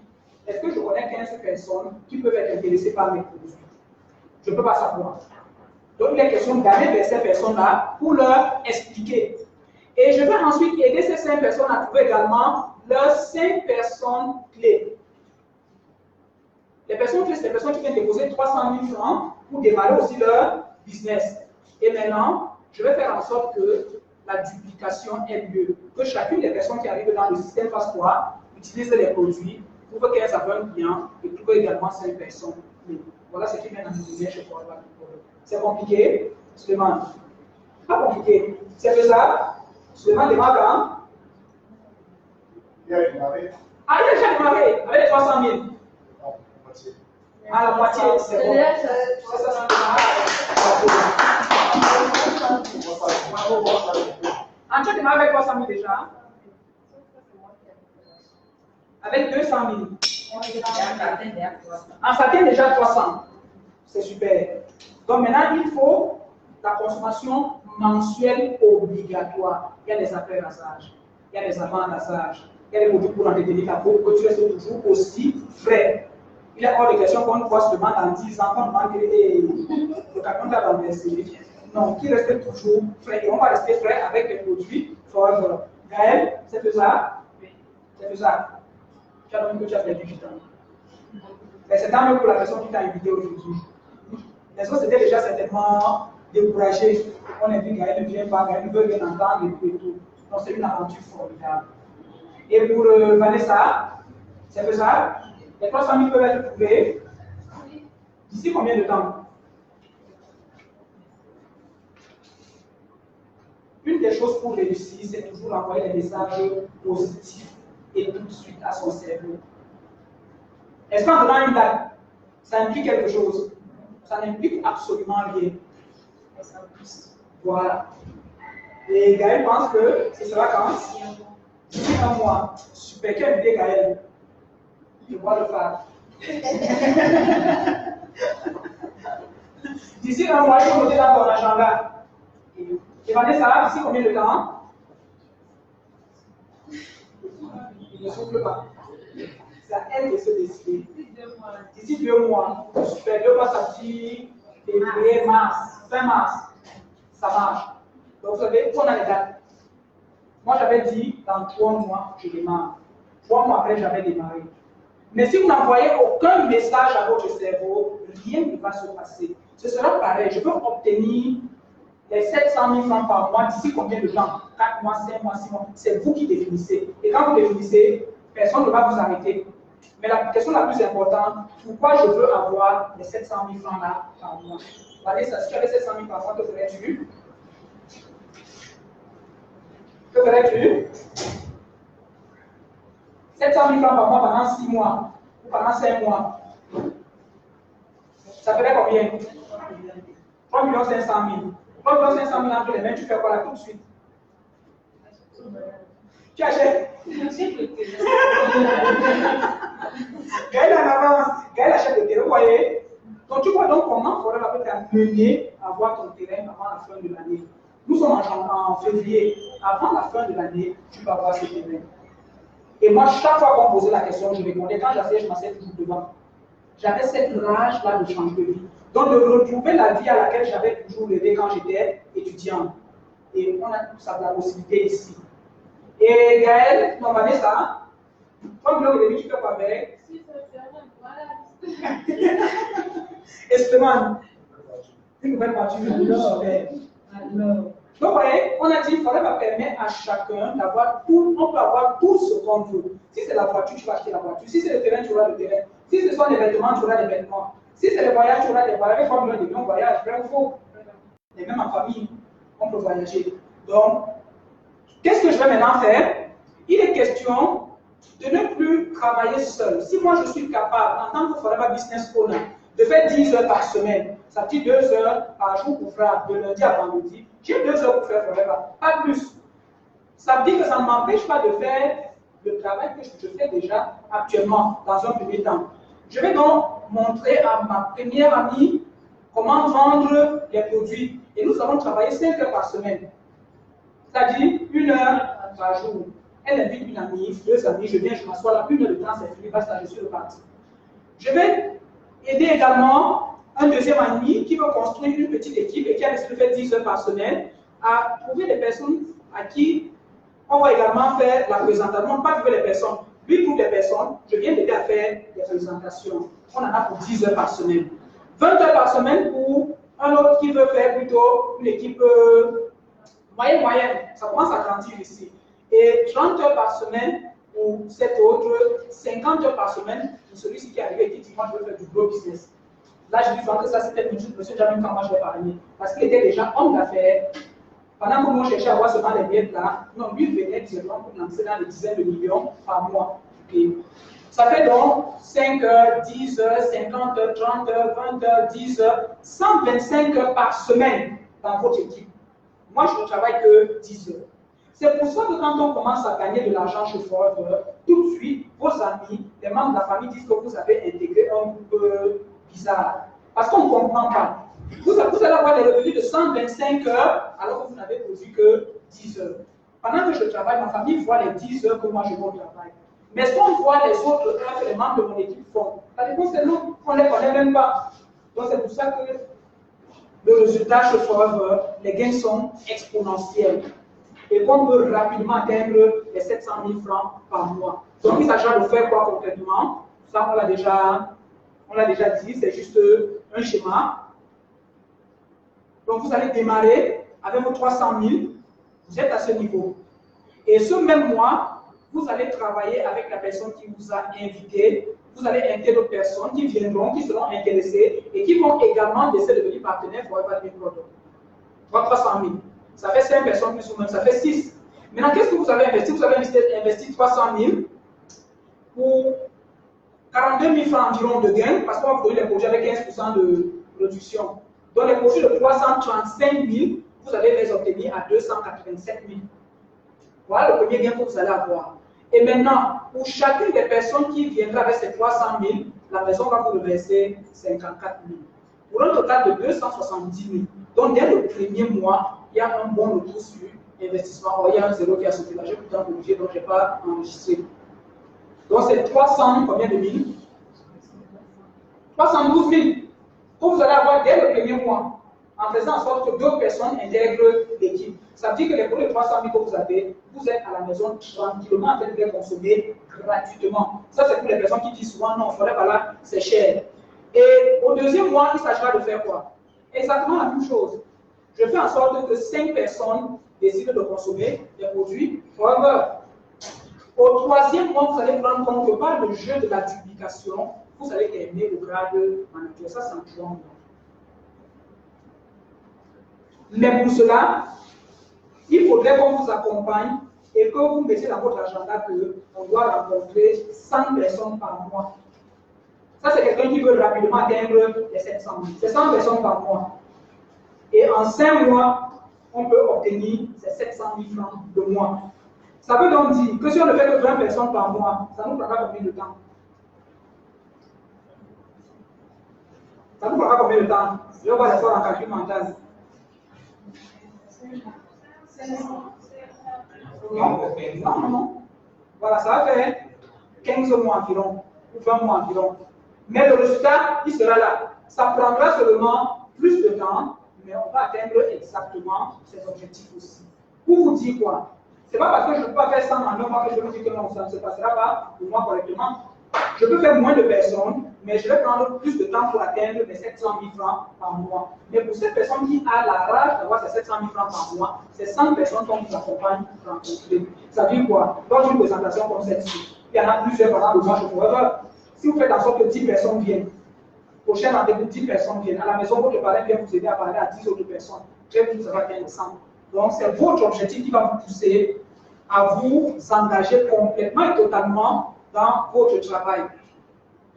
A: Est-ce que je connais 15 personnes qui peuvent être intéressées par mes produits? Je ne peux pas savoir. Donc, il est question d'aller vers ces personnes-là pour leur expliquer. Et je vais ensuite aider ces 5 personnes à trouver également leurs 5 personnes clés. Les personnes clés, c'est les personnes qui viennent déposer 300 000 francs pour démarrer aussi leur business. Et maintenant, je vais faire en sorte que la duplication ait lieu. Que chacune des personnes qui arrivent dans le système fasse quoi? Utilise les produits, trouve 15 à 20 clients et trouve également 5 personnes. Voilà ce qui vient dans le chez Forever. C'est compliqué? Suleiman. Pas compliqué. C'est faisable? Suleiman démarre quand?
C: Il y a démarré.
A: Ah, il a déjà démarré avec les 300 000.
C: Non, moitié.
A: À la moitié, c'est bon. Tu as démarré avec 300 000 déjà? Avec 200 000. Ah, ça tient déjà 300. C'est super. Donc maintenant, il faut la consommation mensuelle obligatoire. Il y a des après-rassages, il y a des avant-rassages, il y a des produits pour entretenir la peau, que tu restes toujours aussi frais. Il est hors de question qu'on voit seulement dans 10 ans, qu'on demande le carton de la renverser. Non, qui reste toujours frais. Et on va rester frais avec les produits Forever. Gaël, c'est faisable? Oui. C'est faisable. Tu as donc que tu as perdu du temps. Mais c'est tant mieux pour la personne qui t'a invité aujourd'hui. Les autres étaient déjà certainement découragés. On a vu Gaël ne vient pas, Gaël ne veut rien entendre et tout. Donc c'est une aventure formidable. Et pour Vanessa, c'est faisable? Les 300 000 peuvent être trouvés d'ici combien de temps? Une des choses pour réussir, c'est toujours envoyer des messages positifs et tout de suite à son cerveau. Est-ce qu'en donnant une date, ça implique quelque chose? Ça n'implique absolument rien. Voilà. Et Gaël pense que ce sera quand? D'ici 1 mois. Super, quelle idée Gaël? Je vois le faire. D'ici un mois, je vais noter dans ton agenda. Et Vanessa, d'ici combien de temps? Il ne souffle pas. C'est à elle de se décider. D'ici 2 mois, super, 2 mois, ça dit février, mars, fin mars. Ça marche. Donc, vous savez, on a les dates. Moi, j'avais dit, dans 3 mois, je démarre. 3 mois après, j'avais démarré. Mais si vous n'envoyez aucun message à votre cerveau, rien ne va se passer. Ce sera pareil. Je peux obtenir les 700 000 francs par mois d'ici combien de temps? 4 mois, 5 mois, 6 mois. C'est vous qui définissez. Et quand vous définissez, personne ne va vous arrêter. Mais la question la plus importante, pourquoi je veux avoir les 700 000 francs là par mois? Vanessa, si tu avais 700 000 par mois, que ferais-tu? Que ferais-tu? 700 000 francs par mois pendant 6 mois ou pendant 5 mois. Ça ferait combien? 3 500 000. 3 500 000 entre les mains, tu fais quoi là tout de suite? Tu achètes? Gaël en avance. Gaël achète le terrain, vous voyez? Donc tu vois donc comment Forever peut t'amener à avoir ton terrain avant la fin de l'année. Nous sommes en février. Avant la fin de l'année, tu vas avoir ce terrain. Et moi, chaque fois qu'on me posait la question, je répondais. Quand j'asseyais, je m'asseyais toujours devant. J'avais cette rage-là de changer de vie. Donc, de retrouver la vie à laquelle j'avais toujours rêvé quand j'étais étudiant. Et on a ça la possibilité ici. Et Gaël, non, Vanessa, comme au début, tu fais quoi avec? Et Stéphane, une nouvelle voiture. Alors. Donc, vous voyez, on a dit qu'il fallait permettre à chacun d'avoir tout, on peut avoir tout ce qu'on veut. Si c'est la voiture, tu vas acheter la voiture. Si c'est le terrain, tu auras le terrain. Si ce sont les vêtements, tu auras les vêtements. Si c'est les voyages, tu auras les voyages. Comme le début, on voyage, vrai ou faux? Et même en famille, on peut voyager. Donc, qu'est-ce que je vais maintenant faire? Il est question de ne plus travailler seul. Si moi je suis capable, en tant que Forever Business Owner, de faire 10 heures par semaine, ça dit 2 heures par jour pour faire de lundi à vendredi, j'ai 2 heures pour faire Forever, pas plus. Ça veut dire que ça ne m'empêche pas de faire le travail que je fais déjà actuellement dans un premier temps. Je vais donc montrer à ma première amie comment vendre les produits. Et nous allons travailler 5 heures par semaine. C'est-à-dire 1 heure par jour. Elle invite une amie, 2 amis, je viens, je m'assois là, 1 heure de temps, c'est fini, basta, je suis reparti. Je vais aider également un deuxième ami qui veut construire une petite équipe et qui a décidé de faire 10 heures par semaine à trouver des personnes à qui on va également faire la présentation, pas trouver les personnes. Lui trouve les personnes, je viens l'aider à faire des présentations. On en a pour 10 heures par semaine. 20 heures par semaine pour un autre qui veut faire plutôt une équipe moyenne. Ça commence à grandir ici. Et 30 heures par semaine pour cet autre, 50 heures par semaine pour celui-ci qui est arrivé et qui dit moi je veux faire du gros business. Là je dis que ça c'était une chose, monsieur jamais quand moi je vais parler. Parce qu'il était déjà homme d'affaires. Pendant que moi je cherchais à avoir seulement les miettes là, non, lui il venait directement pour lancer dans les dizaines de millions par mois. Okay. Ça fait donc 5 heures, 10 heures, 50 heures, 30 heures, 20 heures, 10 heures, 125 heures par semaine dans votre équipe. Moi je ne travaille que 10 heures. C'est pour ça que quand on commence à gagner de l'argent chez Forever, tout de suite, vos amis, les membres de la famille disent que vous avez intégré un groupe bizarre. Parce qu'on ne comprend pas. Vous allez avoir des revenus de 125 heures alors que vous n'avez produit que 10 heures. Pendant que je travaille, ma famille voit les 10 heures que moi je vais au travail. Mais ce qu'on voit les autres heures que les membres de mon équipe font, la réponse c'est non, on ne les connaît même pas. Donc c'est pour ça que le résultat chez Forever, les gains sont exponentiels. Et qu'on peut rapidement atteindre les 700 000 francs par mois. Donc il s'agit de faire quoi concrètement? Ça on l'a déjà dit, c'est juste un schéma. Donc vous allez démarrer avec vos 300 000, vous êtes à ce niveau. Et ce même mois, vous allez travailler avec la personne qui vous a invité, vous allez inviter d'autres personnes qui viendront, qui seront intéressées et qui vont également décider de devenir partenaires pour avoir des produits. 300 000. Ça fait 5 personnes plus ou moins, ça fait 6. Maintenant, qu'est-ce que vous avez investi? Vous avez investi 300 000 pour 42 000 francs environ de gains, parce qu'on va vous donner les projets avec 15% de réduction. Donc, les projets de 335 000, vous allez les obtenir à 287 000. Voilà le premier gain que vous allez avoir. Et maintenant, pour chacune des personnes qui viendra avec ces 300 000, la personne va vous reverser 54 000. pour un total de 270 000. Donc, dès le premier mois, il y a un bon retour sur investissement. Or, il y a un zéro qui a sauté là. J'ai pourtant corrigé, donc je n'ai pas enregistré. Donc, c'est 300, combien de mille 312 000 que vous allez avoir dès le premier mois, en faisant en sorte que d'autres personnes intègrent l'équipe. Ça veut dire que les 300 000 que vous avez, vous êtes à la maison tranquillement en train de les consommer gratuitement. Ça, c'est pour les personnes qui disent souvent non, il faudrait pas là, c'est cher. Et au deuxième mois, il s'agira de faire quoi? Exactement la même chose. Je fais en sorte que 5 personnes décident de consommer des produits forever. Au troisième mois, vous allez prendre compte que par le jeu de la duplication, vous allez terminer le grade manager. Ça, c'est un trois mois. Mais pour cela, il faudrait qu'on vous accompagne et que vous mettiez dans votre agenda qu'on doit rencontrer 100 personnes par mois. Ça, c'est quelqu'un qui veut rapidement atteindre les 700 000. C'est 100 personnes par mois. Et en 5 mois, on peut obtenir ces 700 000 francs de mois. Ça veut donc dire que si on ne fait que 20 personnes par mois, ça nous prendra combien de temps? Ça nous prendra combien de temps? Je vais voir les fois en calcul mental. Non. Voilà, ça va faire 15 mois environ, ou 20 mois environ. Mais le résultat, il sera là. Ça prendra seulement plus de temps, mais on va atteindre exactement ces objectifs aussi. Pour vous dire quoi? C'est pas parce que je ne peux pas faire ça en un mois que je vais vous dire que non, ça ne se passera pas pour moi correctement. Je peux faire moins de personnes, mais je vais prendre plus de temps pour atteindre mes 700 000 francs par mois. Mais pour cette personne qui a la rage d'avoir ces 700 000 francs par mois, c'est 100 personnes qu'on vous accompagne pour rencontrer. Ça veut dire quoi? Dans une présentation comme celle-ci, il y en a plusieurs pendant le match forever. Si vous faites en sorte que 10 personnes viennent, prochain rendez-vous, 10 personnes viennent. À la maison, votre parrain vient vous aider à parler à 10 autres personnes. Très vite, vous allez atteindre 100. Donc, c'est votre objectif qui va vous pousser à vous engager complètement et totalement dans votre travail.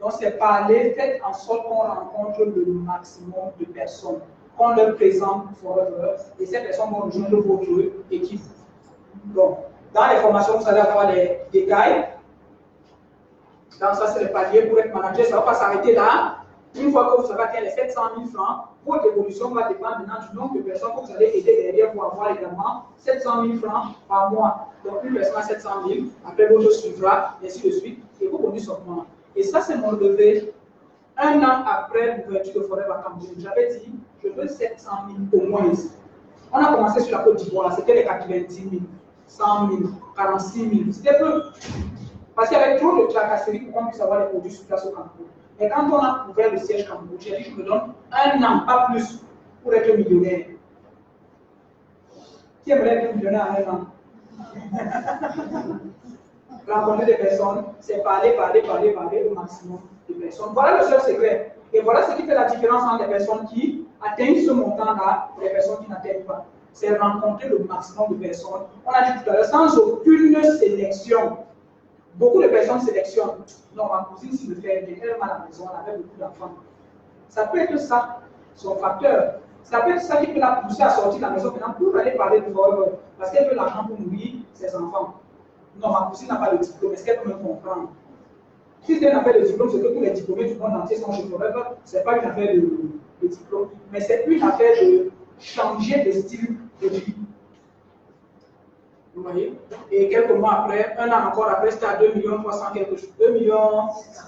A: Donc, c'est parler, faites en sorte qu'on rencontre le maximum de personnes, qu'on leur présente forever, et ces personnes vont rejoindre votre équipe. Donc, dans les formations, vous allez avoir les détails. Donc, ça, c'est le palier pour être manager. Ça ne va pas s'arrêter là. Une fois que vous avez atteint les 700 000 francs, votre évolution va dépendre maintenant du nombre de personnes que vous allez aider derrière pour avoir également 700 000 francs par mois. Donc, une personne à 700 000, après l'autre suivra, et ainsi de suite, et vos bonus augmentent. Et ça, c'est mon levé. Un an après l'ouverture de Forever Cameroun, j'avais dit, je veux 700 000 au moins ici. On a commencé sur la Côte d'Ivoire, c'était les 90 000, 100 000, 46 000, c'était peu. Parce qu'il y avait trop de tracasseries pour qu'on puisse avoir les produits sur place au Cameroun. Mais quand on a ouvert le siège Cameroun, j'ai dit, je me donne un an, pas plus, pour être millionnaire. Qui aimerait être millionnaire en un an? Rencontrer des personnes, c'est parler au maximum de personnes. Voilà le seul secret. Et voilà ce qui fait la différence entre les personnes qui atteignent ce montant-là et les personnes qui n'atteignent pas. C'est rencontrer le maximum de personnes. On a dit tout à l'heure, sans aucune sélection. Beaucoup de personnes sélectionnent. Non, ma cousine, s'il le fait, elle est mal à la maison, elle avait beaucoup d'enfants. Ça peut être ça, son facteur. Ça peut être ça qui peut la pousser à sortir de la maison maintenant pour aller parler de Forever. Parce qu'elle veut l'argent pour nourrir ses enfants. Non, ma cousine n'a pas de diplôme, est-ce qu'elle peut me comprendre? Si elle n'a pas de diplôme, c'est que tous les diplômés du monde entier sont chez Forever. Ce n'est pas une affaire de diplôme, mais c'est une affaire de changer de style de vie. Vous voyez? Et quelques mois après, un an encore après, c'était à 2 300 quelque chose, 2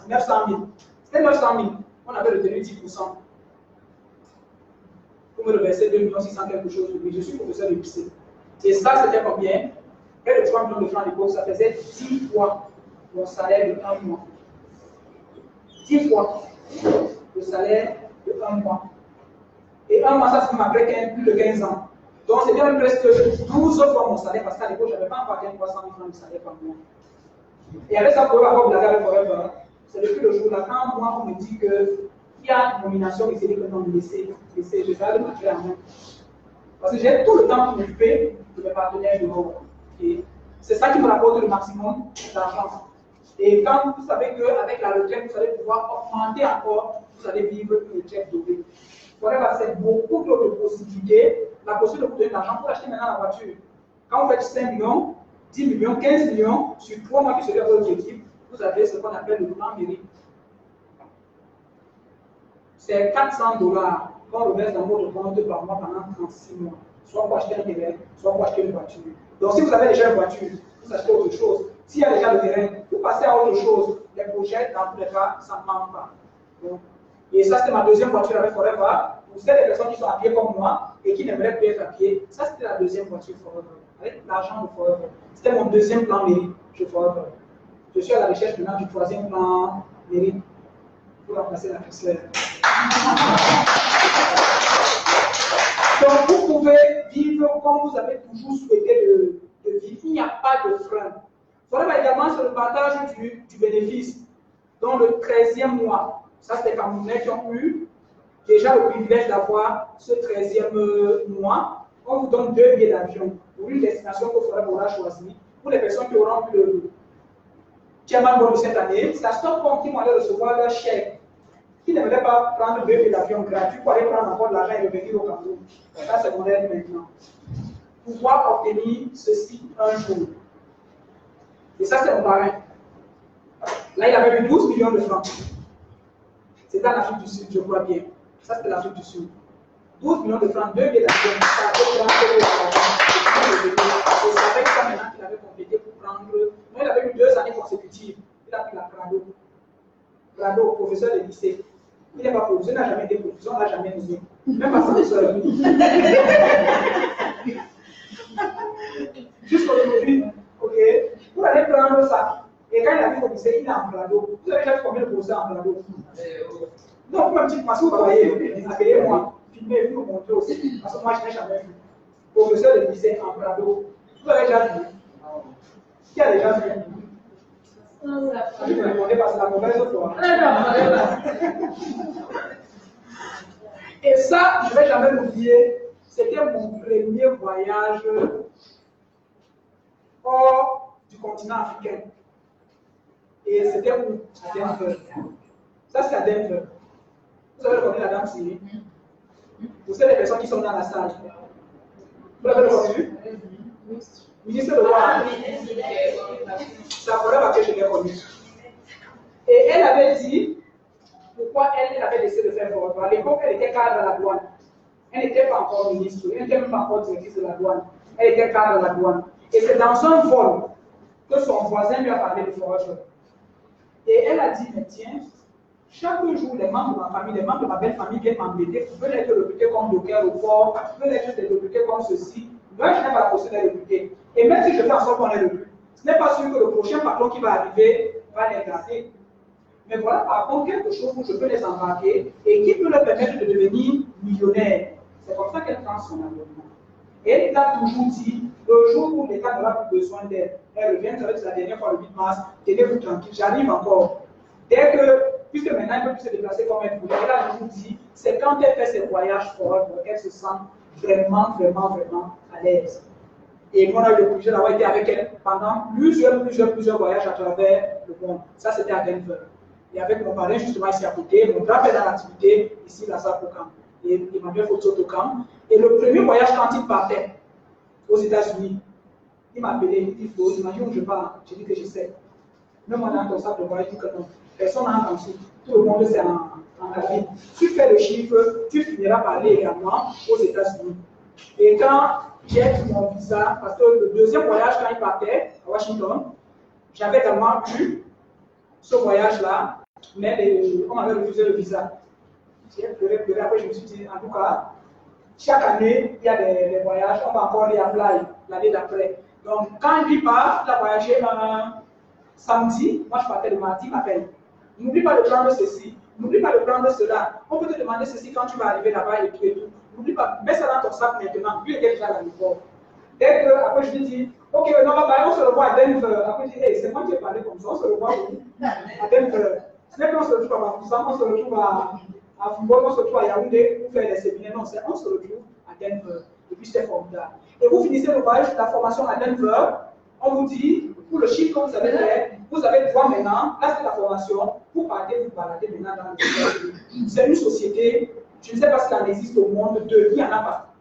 A: 900 000. C'était 900 000. On avait retenu 10%. Pour me reverser 2 600 quelque chose, je suis professeur de lycée. Et ça, c'était combien? Près de 3 millions de francs d'époque, ça faisait 10 fois mon salaire de 1 mois. 10 fois le salaire de 1 mois. Et 1 mois, ça, c'est après plus de 15 ans. Donc, c'est bien presque 12 fois mon salaire, parce qu'à l'époque, je n'avais pas encore 300 000 francs de salaire par mois. Et avec ça, vous pouvez avoir blagué avec Forever. C'est depuis le jour-là, quand moi, on me dit qu'il y a nomination, et c'est dit que non, laissez, je vais aller m'appeler à moi. Parce que j'ai tout le temps pour m'occuper de mes partenaires de rôle. C'est ça qui me rapporte le maximum d'argent. Et quand vous savez qu'avec la retraite, vous allez pouvoir augmenter encore, vous allez vivre une retraite dorée. Forever, c'est beaucoup d'autres possibilités. La possibilité de vous donner de l'argent pour acheter maintenant la voiture. Quand vous faites 5 millions, 10 millions, 15 millions, sur 3 mois qui se lèvent votre équipe, vous avez ce qu'on appelle le plan mérite. c'est 400 $ qu'on reverse dans votre compte par mois pendant 36 mois. Soit pour acheter un terrain, soit pour acheter une voiture. Donc si vous avez déjà une voiture, vous achetez autre chose. S'il y a déjà le terrain, vous passez à autre chose. Les projets, dans tous les cas, ça ne manque pas. Donc, et ça, c'était ma deuxième voiture avec Forever. Pour celles des personnes qui sont à pied comme moi et qui n'aimeraient plus être à pied, ça, c'était la deuxième voiture Forever. Avec l'argent de Forever. C'était mon deuxième plan mérite chez Forever. Je suis à la recherche maintenant du troisième plan mérite pour remplacer la Chrysler. Donc, vous pouvez vivre comme vous avez toujours souhaité de vivre. Il n'y a pas de frein. Forever également, c'est le partage du bénéfice. Dans le 13e mois, ça c'est les Camerounais qui ont eu déjà le privilège d'avoir ce 13e mois. On vous donne 2 billets d'avion pour une destination que Forever aura choisie. Pour les personnes qui auront eu le Chairman Bonus cette année, c'est la Stockholm qui vont aller recevoir leur chèque. Qui ne voulait pas prendre 2 billets d'avion gratuits pour aller prendre encore de l'argent et revenir au Cameroun. Ça, c'est mon rêve maintenant. Pouvoir obtenir ceci un jour. Et ça, c'est mon parrain. Là, il avait eu 12 millions de francs. C'était en Afrique du Sud, je crois bien. Ça, c'était l'Afrique du Sud. 12 millions de francs, 2 billets d'avion. Ça avait pris et c'est avec ça maintenant qu'il avait complété pour prendre. Non, il avait eu 2 années consécutives. Il a pris la Prado. Prado, professeur de lycée. Il n'est pas professeur, il n'a jamais été professeur, on ne l'a jamais nommé. Même pas professeur. Jusqu'aujourd'hui, ok, pour aller prendre ça. Et quand il a vu comme lycée, il est en Prado. Vous avez déjà vu combien de professeurs en Prado? Non, vous me parce que vous voyez, accueillez-moi, filmez, vous me montrez aussi. Parce que moi, je n'ai jamais vu. Professeur de lycée en Prado. Vous avez déjà vu? Qui a déjà vu? Je me répondais parce que la mauvaise foi. Et ça, je ne vais jamais l'oublier. C'était mon premier voyage hors du continent africain. Et c'était où? À Denver. Ça, c'est à Denver. Vous avez reconnu la dame Siri? Vous savez les personnes qui sont dans la salle? Vous l'avez reconnu? Ministre de Roi. Ça pourrait que je l'ai connu. Et elle avait dit pourquoi elle avait décidé de faire Forever. À l'époque, elle était cadre à la douane. Elle n'était pas encore ministre, elle n'était même pas encore directrice de la douane. Elle était cadre à la douane. Et c'est dans un vol que son voisin lui a parlé de Forever. Et elle a dit, mais tiens, chaque jour, les membres de ma famille, les membres de ma belle famille viennent m'embêter, veulent être recrutés comme docker au port, veulent être recrutés comme ceci. Moi, je n'ai pas la possibilité de recruter. Et même si je fais en sorte qu'on les recrute, ce n'est pas sûr que le prochain patron qui va arriver va les garder. Mais voilà par contre quelque chose où je peux les embarquer et qui peut leur permettre de devenir millionnaires. C'est comme ça qu'elle prend son abonnement. Et elle a toujours dit, le jour où l'État n'aura plus besoin d'elle, elle revient avec la dernière fois le 8 mars, tenez-vous tranquille, j'arrive encore. Dès que, puisque maintenant elle ne peut plus se déplacer comme elle voulait, elle a toujours dit, c'est quand elle fait ses voyages Forever qu'elle se sent vraiment à l'aise. Et moi, on a eu le privilège d'avoir été avec elle pendant plusieurs voyages à travers le monde. Ça, c'était à Denver. Et avec mon parrain, justement, ici à côté, mon grand-père dans l'activité, ici, la salle au camp. Et Emmanuel Foto au camp. Et le premier voyage, quand il partait aux États-Unis, il m'a appelé, il dit, Flo, imagine où je pars. J'ai dit que je sais. Même moi, dans ton sac de voyage, il dit que non. Personne n'a entendu. Tout le monde, c'est en avis. Tu fais le chiffre, tu finiras par aller également aux États-Unis. Et quand j'ai eu mon visa, parce que le deuxième voyage, quand il partait à Washington, j'avais également eu ce voyage-là, mais on m'avait refusé le visa. J'ai pleuré, après je me suis dit, en tout cas, chaque année, il y a des voyages, on va encore y apply l'année d'après. Donc, quand lui part, il a voyagé un samedi, moi je partais le mardi, il m'appelle. N'oublie pas de prendre ceci, n'oublie pas de prendre cela. On peut te demander ceci quand tu vas arriver là-bas et tout et tout. N'oublie pas, mets ça dans ton sac maintenant. Lui était déjà à l'aéroport. Dès que, après je lui dis, ok, non, on se revoit à Denver. Après je dis, hey, c'est moi qui ai parlé comme ça, on se revoit à Denver. Ce n'est pas on se retrouve à Bafoussam, on se retrouve à Fumbo, on se retrouve à Yaoundé pour faire des séminaires. Non, c'est on se retrouve à Denver. Et puis c'était formidable. Et vous finissez le voyage, la formation à Denver, on vous dit, pour le chiffre que vous avez fait, vous avez droit maintenant, là c'est la formation, pour partir vous balader maintenant dans le monde. C'est une société, je ne sais pas si ça existe au monde, il n'y en a pas.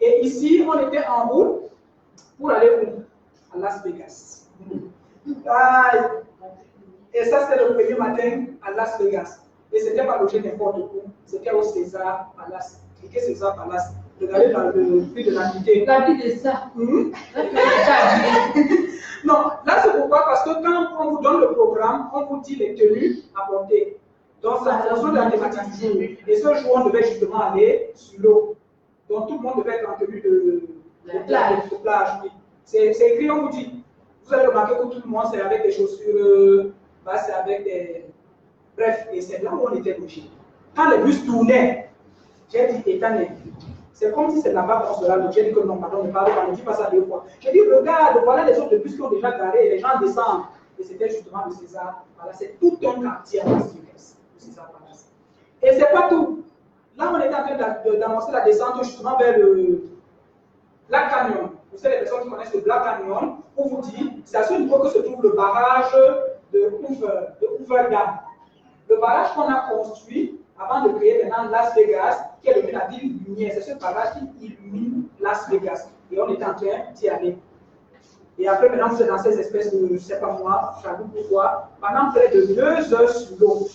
A: Et ici, on était en route pour aller où? À Las Vegas. Et ça, c'était le premier matin à Las Vegas. Et ce n'était pas logé n'importe où, c'était au César Palace. Cliquez César Palace. Regardez dans le prix de l'unité.
B: La vie de ça.
A: Non, là c'est pourquoi, parce que quand on vous donne le programme, on vous dit les tenues à porter. Donc c'est en fonction de la thématique du jour. Et ce jour, on devait justement aller sur l'eau. Donc tout le monde devait être en tenue de plage. Oui. C'est écrit, on vous dit. Vous allez remarquer que tout le monde, c'est avec des chaussures, c'est avec des... Bref, et c'est là où on était logé. Quand les bus tournaient, j'ai dit, étonnez. C'est comme si c'est là-bas qu'on sera. Donc j'ai dit que non, pardon, ne dis pas ça 2 fois. J'ai dit, regarde, voilà les autres bus qui ont déjà garé, les gens descendent. Et c'était justement le César. Voilà, c'est tout un quartier à Las Vegas, le César Palace. Et c'est pas tout. Là, on est en train d'annoncer la descente justement vers le Black Canyon. Vous savez, les personnes qui connaissent le Black Canyon, on vous dit, c'est à ce niveau que se trouve le barrage de Hoover Dam. Le barrage qu'on a construit avant de créer maintenant Las Vegas, qui est devenu la ville lumière. C'est ce barrage qui illumine Las Vegas. Et on est en train d'y aller. Et après, maintenant, vous êtes dans ces espèces de, je ne sais pas moi, je n'avoue pourquoi, pendant près de 2 heures sur l'eau.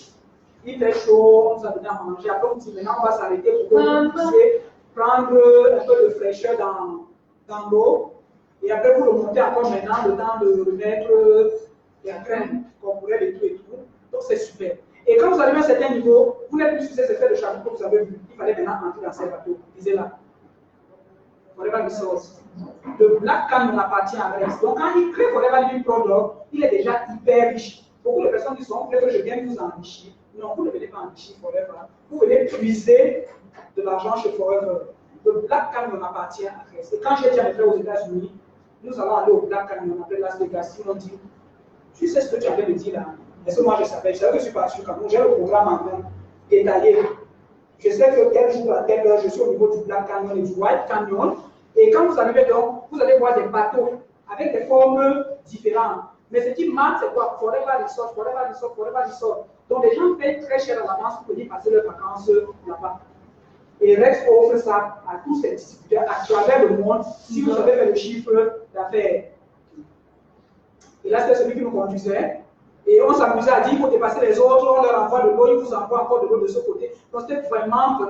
A: Il fait chaud, on nous a donné à manger. Après, on dit maintenant, on va s'arrêter pour que vous puissiez prendre un peu de fraîcheur dans l'eau. Et après, vous remontez encore maintenant le temps de remettre les graines qu'on pourrait et tout et tout. Donc, c'est super. Et quand vous arrivez à un certain niveau, vous n'êtes plus sur ces effets de chameau que vous avez vu. Il fallait maintenant entrer dans ces bateaux. Lisez là. Forever Resources. Le Black Canyon appartient à Rex. Donc, quand il crée Forever Living Product, il est déjà hyper riche. Beaucoup de personnes qui sont, peut-être que je viens vous enrichir. Non, vous ne venez pas enrichir Forever. Vous venez puiser de l'argent chez Forever. Le Black Canyon appartient à Rex. Et quand j'ai dit à mes frères aux États-Unis, nous allons aller au Black Canyon, on appelle Las Vegas, ils m'ont dit, tu sais ce que tu avais de dire là? Est-ce que moi je savais que je suis parti sur Cameroun, j'ai le programme en main, détaillé. Je sais que tel jour à telle heure, je suis au niveau du Black Canyon et du White Canyon. Et quand vous arrivez donc, vous allez voir des bateaux avec des formes différentes. Mais ce qui marque, c'est quoi? Forever Resort, Forever Resort, Forever Resort. Donc les gens payent très cher à l'avance pour venir passer leurs vacances là-bas. Et Rex offre ça à tous ces distributeurs à travers le monde si vous avez fait le chiffre d'affaires. Et là, c'était celui qui nous conduisait. Et on s'amusait à dire, il faut dépasser les autres, on leur envoie de l'eau, ils vous envoient encore de l'eau de ce côté. Donc c'était vraiment des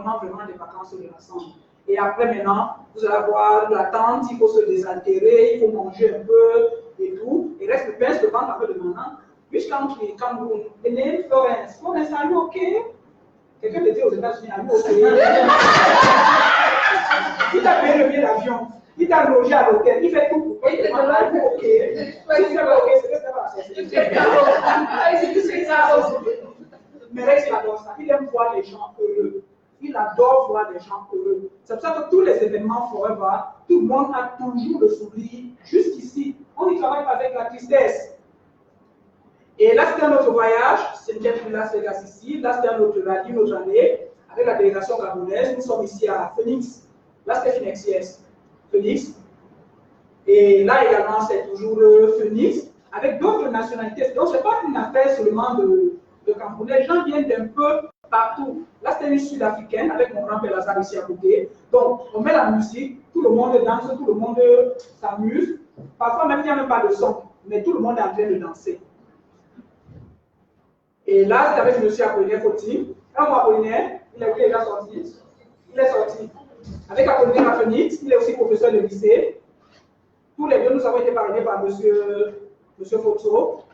A: vacances de l'ensemble. Et après maintenant, vous allez avoir la tente, il faut se désaltérer, il faut manger un peu et tout. Et reste le pince, le ventre un peu de maintenant. Which country, Cameroun, the name Florence. Florence, are you okay? Quelqu'un était aux États-Unis, are you okay? Il t'a payé le billet d'avion. Il t'a logé à l'hôtel, il fait tout pour toi. Il te demande, are you okay? Si c'est pas ok, c'est pas mais Rex, il adore ça. Il aime voir les gens heureux. Il adore voir les gens heureux. C'est pour ça que tous les événements Forever, tout le monde a toujours le sourire. Jusqu'ici, on n'y travaille pas avec la tristesse. Et là, c'était un autre voyage. C'est une plus Las Vegas ici. Là, c'était un autre rallye, une autre année, avec la délégation gabonaise. Nous sommes ici à Phoenix. Là, c'était Phoenix, yes. Phoenix. Et là également, c'est toujours Phoenix, avec d'autres nationalités. Donc, ce n'est pas une affaire seulement de Camerounais. Les gens viennent d'un peu partout. Là, c'était une Sud-Africaine avec mon grand-père Lazare ici à côté. Donc, on met la musique, tout le monde danse, tout le monde s'amuse. Parfois, même il n'y a même pas de son, mais tout le monde est en train de danser. Et là, c'est avec M. Apollinaire Foti. Un mois Apollinaire, il est déjà sorti. Il est sorti. Avec Apollinaire à Phoenix, il est aussi professeur de lycée. Tous les deux, nous avons été parrainés par M. Foto.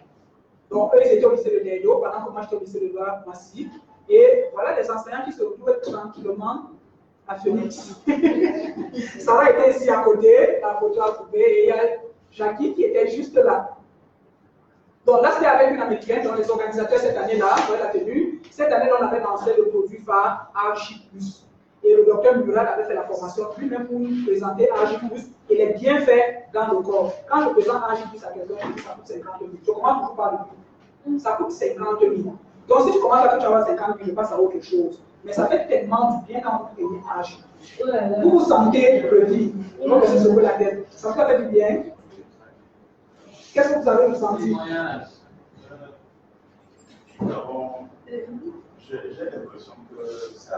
A: Donc, eux, ils étaient au lycée de Neyo, pendant que moi, j'étais au lycée de Loire Massif. Et voilà les enseignants qui se retrouvent tranquillement à Phoenix. Sarah était ici à côté, la photo à couper, et il y a Jackie qui était juste là. Donc là, c'était avec une américaine, donc les organisateurs cette année-là, pour la tenue. Cette année, on avait lancé le produit phare Argy+. Et le docteur Mural avait fait la formation lui-même pour nous présenter Argy+, et les bienfaits dans le corps. Quand je présente Argy+ à quelqu'un, ça coûte 50 000. Je commence toujours par le prix. Ça coûte 50 000. Donc si tu commences à faire 50 000, je passe à autre chose. Mais ça fait tellement du bien quand vous prenez Argy+. Vous vous sentez revivre. Donc c'est ce que la tête. Ça vous fait du bien. Qu'est-ce que vous avez ressenti?
D: J'ai l'impression que ça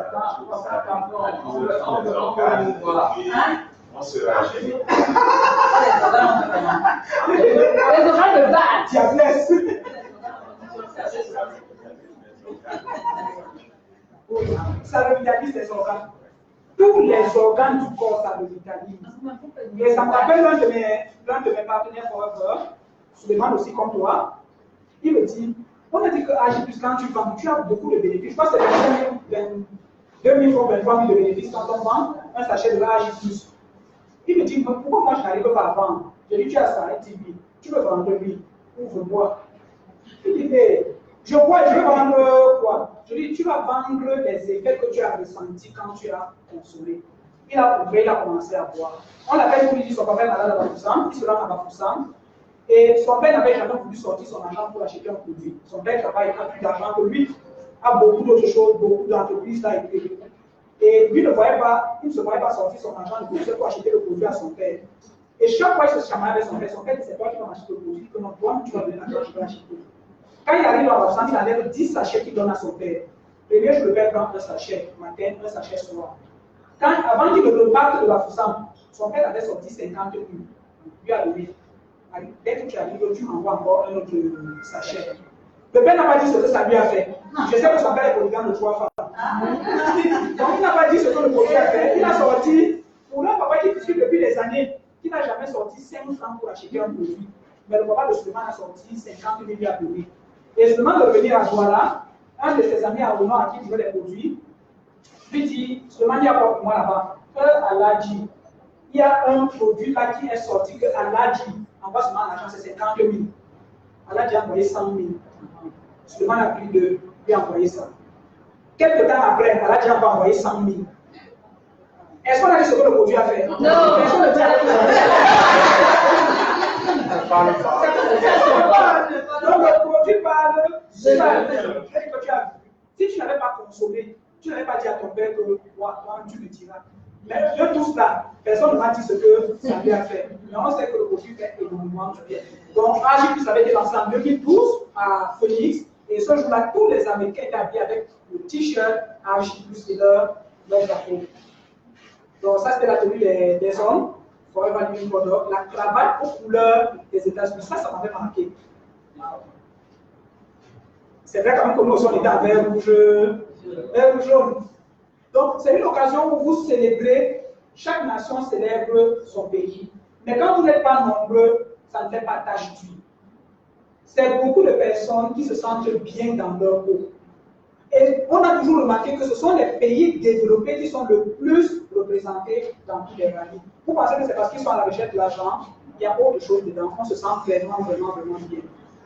D: on se rajeunit.
B: Les oreilles de battre.
A: Diablesse. vitalise les organes. Tous les organes du corps, ça le vitalise. Et ça me rappelle l'un de mes partenaires forever, Suleiman aussi comme toi. Il me dit, on a dit que AG+, quand tu vends, tu as beaucoup de bénéfices. Je pense que c'est 2000 ou 23 000 de bénéfices quand on vend un sachet de AG+. Il me dit, pourquoi moi je n'arrive pas à vendre? Je lui dis, tu as ça, un TV, tu veux vendre lui, ouvre-moi. Il dit, mais je bois, je veux vendre quoi? Je lui dis, tu vas vendre les effets que tu as ressentis quand tu as consommé. Il a compris, il a commencé à boire. On l'appelle pour lui dire, son papa est malade à Bafoussam, il se rend à Bafoussam. Et son père n'avait jamais voulu sortir son argent pour acheter un produit. Son père travaille, il n'a plus d'argent que lui, a beaucoup d'autres choses, beaucoup d'entreprises là et lui ne voyait pas, il ne se voyait pas sortir son argent de produit pour acheter le produit à son père. Et chaque fois qu'il se chamaillait avec son père disait, c'est toi qui vas m'acheter le produit, que non, toi, tu vas donner l'argent, je vais acheter. Quand il arrive à Bafoussam, il enlève 10 sachets qu'il donne à son père. Premier jour, le père prend un sachet matin, un sachet soir. Avant qu'il ne reparte de Bafoussam, son père avait sorti 50 000. Lui a donné. Dès que tu arrives, tu m'envoies encore un autre sachet. Le père n'a pas dit ce que ça lui a fait. Je sais que son père est polygame de 3 femmes. Donc il n'a pas dit ce que le produit a fait. Il a sorti, pour un papa qui discute depuis des années, qui n'a jamais sorti 5 francs pour acheter un produit. Mais le papa de Suleiman a sorti 50 000 à donner. Et Suleiman de revenir à Douala, un de ses amis à Renault à qui il veut les produits, lui dit, Suleiman, il y a quoi pour moi là-bas? Allah dit, il y a un produit là qui est sorti que Allah dit, envoie seulement l'argent, c'est 50 000. Allah dit envoyer 100 000. Suleiman a pris de lui envoyer ça. Quelques temps après, Allah dit envoyer 100 000. Est-ce qu'on a dit ce que le produit a fait? Non. Personne ne dit à donc le produit parle de ça. Que tu as vu. Si tu n'avais pas consommé, tu n'avais pas dit à ton père que toi, tu le diras. Mais de tout cela, personne ne m'a dit ce que ça lui a fait. Mais on sait que le produit fait énormément de bien. Donc, AG+ avait été lancé en 2012 à Phoenix. Et ce jour-là, tous les Américains étaient habillés avec le t-shirt AG+ et leur drapeau. Donc, ça, c'était la tenue des hommes. Forever Living Product. La cravate aux couleurs des États-Unis. Ça m'avait marqué. C'est vrai quand même que nous aussi, on était en vert, rouge, jaune. Donc, c'est une occasion où vous célébrez, chaque nation célèbre son pays. Mais quand vous n'êtes pas nombreux, ça ne fait pas tache d'huile. C'est beaucoup de personnes qui se sentent bien dans leur peau. Et on a toujours remarqué que ce sont les pays développés qui sont le plus représentés dans tous les rallyes. Vous pensez que c'est parce qu'ils sont à la recherche de l'argent, il y a autre chose dedans, on se sent vraiment bien.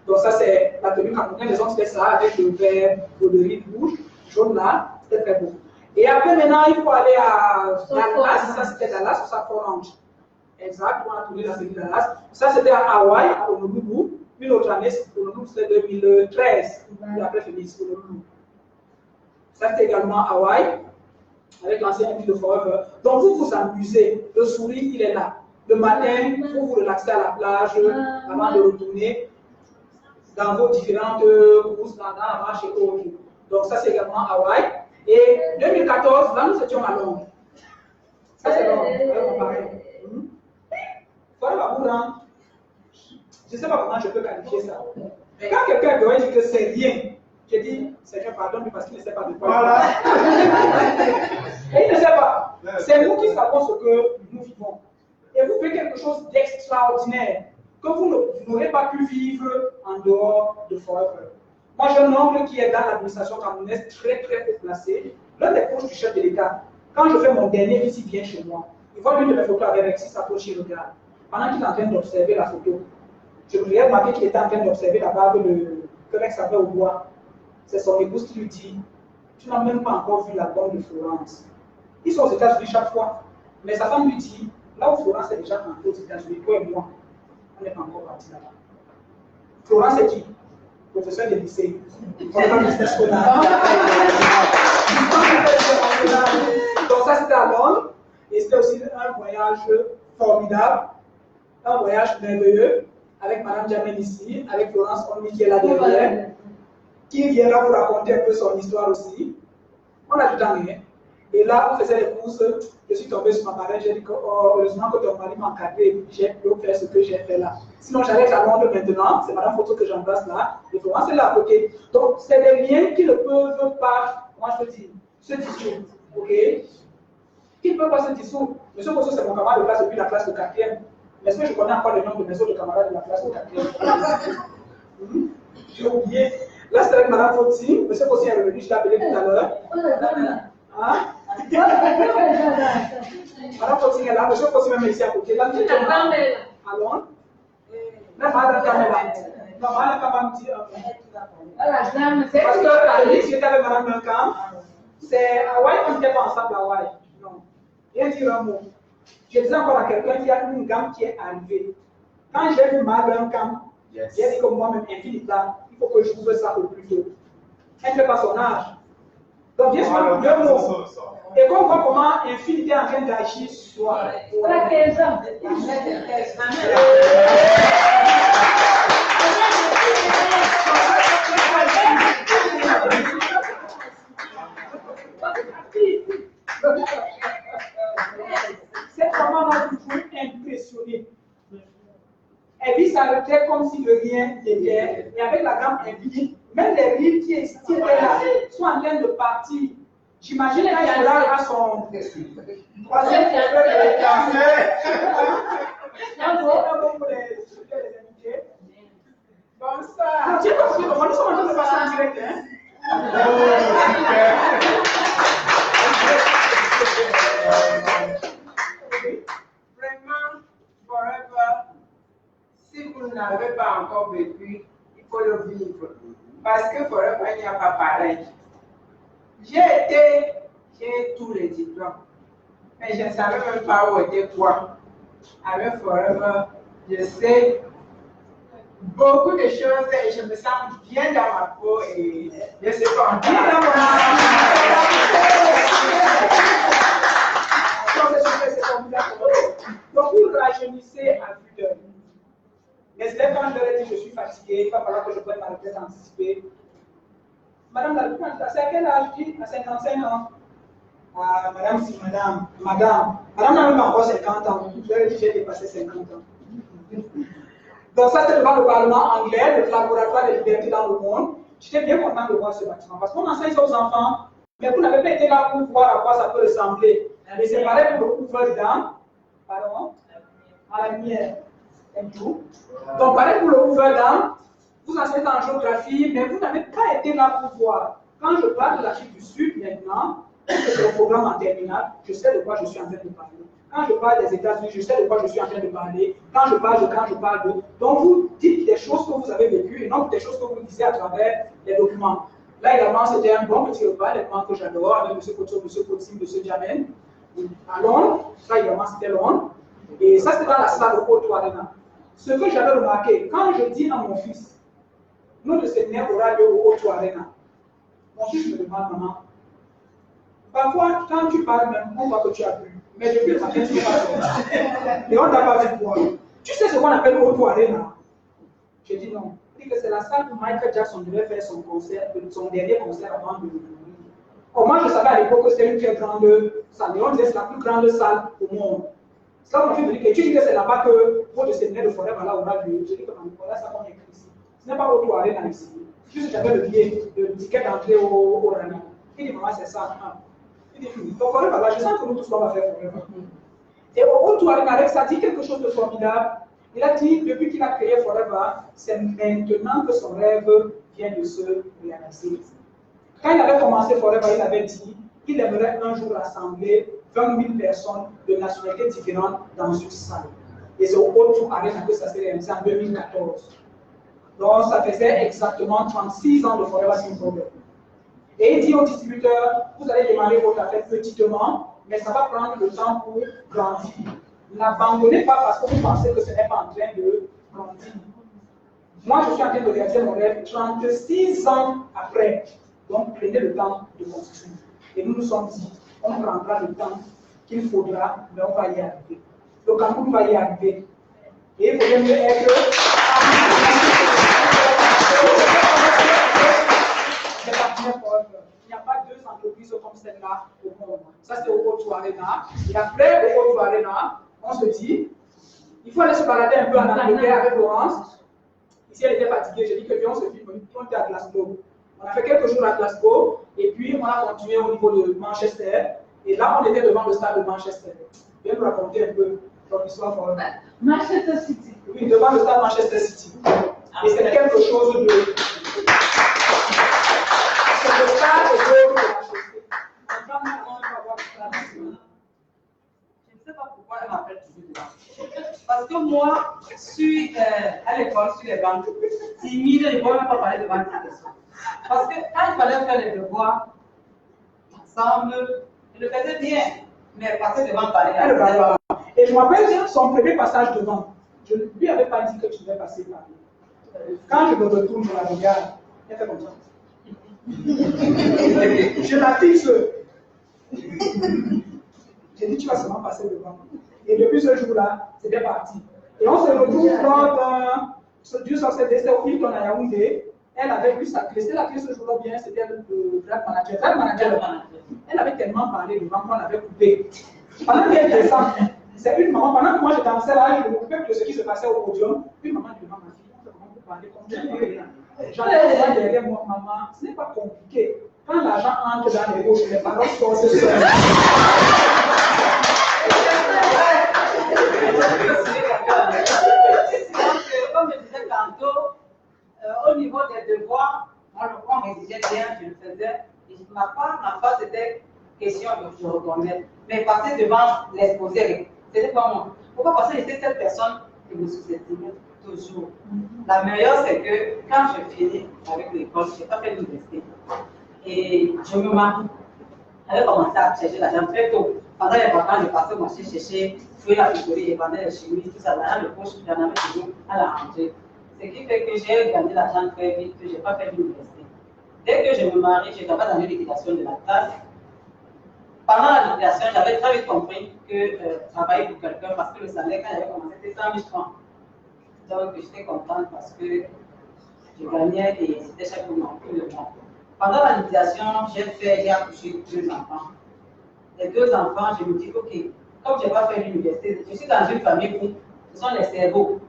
A: Donc ça c'est la tenue camerounaise, les hommes c'était ça avec le vert, broderie rouge, jaune là, c'était très beau. Et après maintenant il faut aller à Dallas, ça c'était Dallas, ça Orange. Exact, on a tourné la série Dallas. Ça c'était à Hawaï, à Honolulu. Une autre année, Honolulu c'était 2013, et après Phoenix, Honolulu. Ça c'était également à Hawaï, avec l'ancien ville de Forever. Donc vous vous amusez, le sourire il est là. Le matin, vous vous relaxez à la plage avant de retourner dans vos différentes courses, dans la marche et autres. Donc ça c'est également Hawaï. Et 2014, là nous étions à Londres. Ça c'est Londres, pareil. Voilà, je ne sais pas comment je peux qualifier ça. Quand quelqu'un doit dire que c'est rien, je dis, Seigneur, pardonne-lui parce qu'il ne sait pas de quoi. Voilà. Et il ne sait pas. C'est nous qui savons ce que nous vivons. Et vous faites quelque chose d'extraordinaire que vous n'aurez pas pu vivre en dehors de Forever. Moi, j'ai un oncle qui est dans l'administration camerounaise, très haut placé, l'un des proches du chef de l'État. Quand je fais mon dernier visite, il vient chez moi. Il voit l'une de mes photos avec Alexis, s'approche, il regarde. Pendant qu'il est en train d'observer la photo, je voudrais remarquer qu'il était en train d'observer la barbe que Rex avait au bois. C'est son épouse qui lui dit, tu n'as même pas encore vu l'album de Florence. Ils sont aux États-Unis chaque fois. Mais sa femme lui dit, là où Florence est déjà rentrée aux États-Unis, toi et moi, on n'est pas encore parti là-bas. Florence c'est qui? Professeur de lycée. Donc ça c'était à Londres. Et c'était aussi un voyage formidable, un voyage merveilleux, avec Madame Jamel ici, avec Florence Omni qui est là derrière, qui viendra vous raconter un peu son histoire aussi. On a du temps, hein. Et là, on faisait les courses, je suis tombé sur ma marraine, j'ai dit que oh, heureusement que ton mari m'a encadré, j'ai pu faire ce que j'ai fait là. Sinon, j'allais être à Londres maintenant, c'est Madame Photo que j'embrasse là, et Florence est là à côté. Donc, c'est des liens qui ne peuvent pas, moi je dis, se dissoudre. Ok? Qui ne peut pas se dissoudre? Monsieur Kosso, c'est mon camarade de classe depuis la classe de 4e. Mais est-ce que je connais encore le nom de mes autres camarades de la classe de 4e? J'ai oublié. Là, c'est avec Mme Foti. Monsieur Foti est revenu, je l'ai appelé tout à l'heure. Hein? Mme Foti est là, monsieur Foti même ici à côté. Là, tu es là. Allons. Là, Mme Kamela. Non, Mme Kamela me dit. Parce que j'étais avec Mme Duncan. C'est Hawaï, on n'était pas ensemble à Hawaï. Non. Rien dire un mot. Je disais encore à quelqu'un qu'il y a une gamme qui est arrivée. Quand j'ai vu Mme Duncan, j'ai dit que moi-même, Infinita, il faut que je trouve ça au plus tôt. Elle ne fait pas son âge. Donc, bien sûr, deux mots. Et qu'on voit comment Infinité est en train d'agir sur soi.
B: Elle a 15 ans.
A: Cette maman m'a toujours impressionné. Elle vit sa retraite comme si de rien n'était. Et avec la gamme infinie, même les rives qui étaient là sont en train de partir. J'imagine quand il est là à son troisième Bonsoir. Tu es compris, nous sommes en train de passer en direct.
E: Vraiment, forever, si vous n'avez pas encore vécu, il faut le vivre. Parce que forever, il n'y a pas pareil. J'ai tous les diplômes, mais je ne savais même pas où était quoi. Avec forever, je sais beaucoup de choses et je me sens bien dans ma peau et je suis contente.
A: Donc, vous rajeunissez à vue d'œil. Les élèves, quand je leur ai dit que je suis fatigué, il va falloir que je prenne ma retraite anticipée. Madame la retraite, c'est à quel âge? Je dis à 55 ans. Ah, madame, si, madame. Madame n'a même pas encore 50 ans. Je leur ai dit que j'ai dépassé 50 ans. Donc, ça, c'est devant le Parlement anglais, le laboratoire de liberté dans le monde. J'étais bien content de voir ce bâtiment. Parce qu'on enseigne ça aux enfants, mais vous n'avez pas été là pour voir à quoi ça peut ressembler. Et c'est pareil pour le ouvre-dent. Pardon? À la lumière. Donc, pareil pour le ouvre-dent. Vous enseignez en géographie, mais vous n'avez pas été là pour voir. Quand je parle de l'Afrique du Sud maintenant, c'est le programme en terminale, je sais de quoi je suis en train de parler. Quand je parle des États-Unis, je sais de quoi je suis en train de parler. Quand je parle de. Donc vous dites des choses que vous avez vécues et non des choses que vous disiez à travers les documents. Là également, c'était un bon petit repas, les plans que j'adore, avec M. Koto, M. Kotsi, M. Djamel. À Londres, ça également c'était Londres. Et ça c'était dans la salle au Haut Arena. Ce que j'avais remarqué, quand je dis à mon fils, notre séminaire aura lieu au Haut Arena, mon fils me demande, maman, parfois quand tu parles même, on voit que tu as bu. Mais depuis le matin, tu ne peux pas sortir. Et on n'a pas vu quoi. Tu sais ce qu'on appelle Auto Arena? J'ai dit non. Il dit que c'est la salle où Michael Jackson devait faire son concert, son dernier concert avant de mourir. Or, moi, je savais à l'époque que c'était une très grande salle. Et on disait que c'est la plus grande salle au monde. C'est là où mon fils me dit que tu dis que c'est là-bas que votre séminaire de forêt aura lieu. J'ai dit que voilà, ça qu'on écrit ici. Ce n'est pas Auto Arena ici. Juste j'avais le billet, le ticket d'entrée au Rani. Il dit, maman, c'est ça. Donc, voilà, je sens que nous tous, on va faire forever. Et au Haut Arena, ça dit quelque chose de formidable. Il a dit, depuis qu'il a créé Forever, c'est maintenant que son rêve vient de se réaliser. Quand il avait commencé Forever, il avait dit qu'il aimerait un jour rassembler 20 000 personnes de nationalités différentes dans une salle. Et c'est au Haut Arena que ça s'est réalisé en 2014. Donc, ça faisait exactement 36 ans de Forever Sin Problem. Et il dit aux distributeurs, vous allez démarrer votre affaire petitement, mais ça va prendre le temps pour grandir. N'abandonnez pas parce que vous pensez que ce n'est pas en train de grandir. Moi, je suis en train de réaliser mon rêve 36 ans après. Donc, prenez le temps de construire. Et nous nous sommes dit, on prendra le temps qu'il faudra, mais on va y arriver. Le Cameroun va y arriver. Et il faudrait mieux être... Il n'y a pas deux entreprises comme celle-là au monde. Ça, c'est au Haut Arena. Et après, au Haut Arena, on se dit, il faut aller se balader un peu en Angleterre avec Laurence. Ici, elle était fatiguée. J'ai dit que viens, on se dit, on était à Glasgow. On a fait quelques jours à Glasgow, et puis on a continué au niveau de Manchester. Et là, on était devant le stade de Manchester. Viens nous raconter un peu ton histoire pour
B: Manchester City.
A: Oui, devant le stade Manchester City. Et c'est quelque chose de... C'est le stade de Manchester.
F: Je ne sais pas pourquoi elle m'appelle toujours devant. Parce que moi, je suis à l'école, sur les bancs, timide, je ne peux même pas parler devant une personne. Parce que quand il fallait faire les devoirs ensemble, je le faisais bien. Mais passer devant parler,
A: et je m'appelle son premier passage devant. Je ne lui avais pas dit que tu devais passer par là. Quand je me retourne, je la regarde, elle fait comme ça. Je la fixe. J'ai dit, tu vas seulement passer devant. Et depuis ce jour-là, c'était parti. Et on se retrouve dans Dieu sur cette destin au Hilton à Yaoundé. Elle avait vu sa clé. C'était la clé ce jour-là bien, c'était le Drag Manager. Drag Manager, elle avait tellement parlé devant qu'on avait coupé. Pendant qu'elle descend, c'est une maman, pendant que moi je dansais là, je me occupais de ce qui se passait au podium, une maman demande à ma fille, comment vous parlez comme ça? J'en ai derrière moi, maman, ce n'est pas compliqué. Quand l'argent entre dans les poches, les paroles sortent seules.
F: Comme je disais tantôt, au niveau des devoirs, moi le cours rédigeait bien, je le faisais. Et ma part c'était question, je reconnais. Mais passer devant l'exposé, c'était pas moi. Pourquoi? Parce que j'étais cette personne qui me sous-estimait toujours. La meilleure, c'est que quand je finis avec l'école, je n'ai pas fait l'université. Et je me marie. J'avais commencé à chercher l'argent très tôt. Pendant les vacances, je passais au marché chercher, fouiller la friperie, je vendais les chimies, tout ça, dans le poche, j'en avais toujours à la rentrée. Ce qui fait que j'ai gagné l'argent très vite, que je n'ai pas fait l'université. Dès que je me marie, je n'étais pas dans l'éducation de la classe. Pendant la liquidation, j'avais très vite compris que travailler pour quelqu'un, parce que le salaire, quand j'avais commencé, c'était 100 000 francs. Donc, j'étais contente parce que je gagnais et c'était chaque mois, tout le mois. Pendant la liquidation, j'ai accouché 2 enfants. Les 2 enfants, je me dis, ok, comme je n'ai pas fait l'université, je suis dans une famille où ce sont les cerveaux.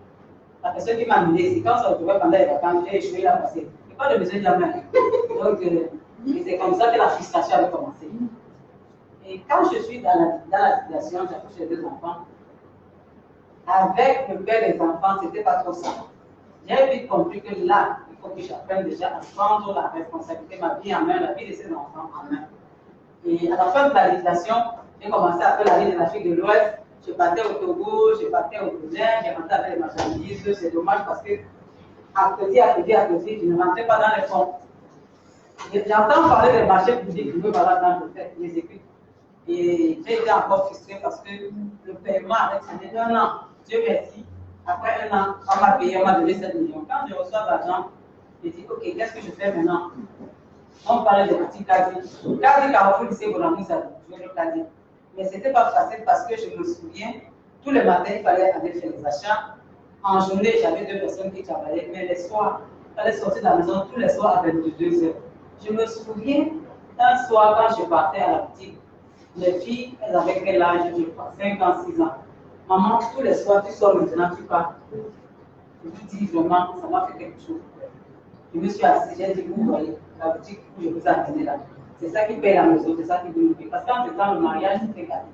F: La personne qui m'a amené ici, quand on se retrouvait pendant les vacances, j'ai échoué la passée. Il n'y a pas de besoin de la main. Donc, c'est comme ça que la frustration avait commencé. Et quand je suis dans la situation, j'accouche les 2 enfants. Avec le père des enfants, ce n'était pas trop ça. J'ai vite compris que là, il faut que j'apprenne déjà à prendre la responsabilité, ma vie en main, la vie de ces enfants en main. Et à la fin de la législation, j'ai commencé à faire la vie de l'Afrique de l'Ouest. Je partais au Togo, je partais au Bénin, j'ai rentré avec les marchandises. C'est dommage parce que, à petit, je ne rentrais pas dans les fonds. J'entends parler des marchés publics, je veux parler dans le fait, les équipes. Et j'ai été encore frustrée parce que le paiement avait traîné 1 an. Dieu merci. Après 1 an, on m'a payé, on m'a donné 7 millions. Quand je reçois l'argent, je dis, ok, qu'est-ce que je fais maintenant? On parlait de petits casiers. Casier Carrefour, lycée Boulanger, ça jouait le casier. Mais ce n'était pas facile parce que je me souviens, tous les matins, il fallait aller faire les achats. En journée, j'avais 2 personnes qui travaillaient, mais les soirs, il fallait sortir de la maison tous les soirs à 22 heures. Je me souviens, un soir, quand je partais à la boutique, les filles, elles avaient quel âge? Je crois, 5 ans, 6 ans. Maman, tous les soirs, tu sors maintenant, tu pars. Je vous dis vraiment, ça m'a fait quelque chose. Je me suis assise, j'ai dit, vous voyez, la boutique où je vous ai amené là. C'est ça qui paye la maison, c'est ça qui vous paye. Parce qu'en faisant le mariage, c'est gagné.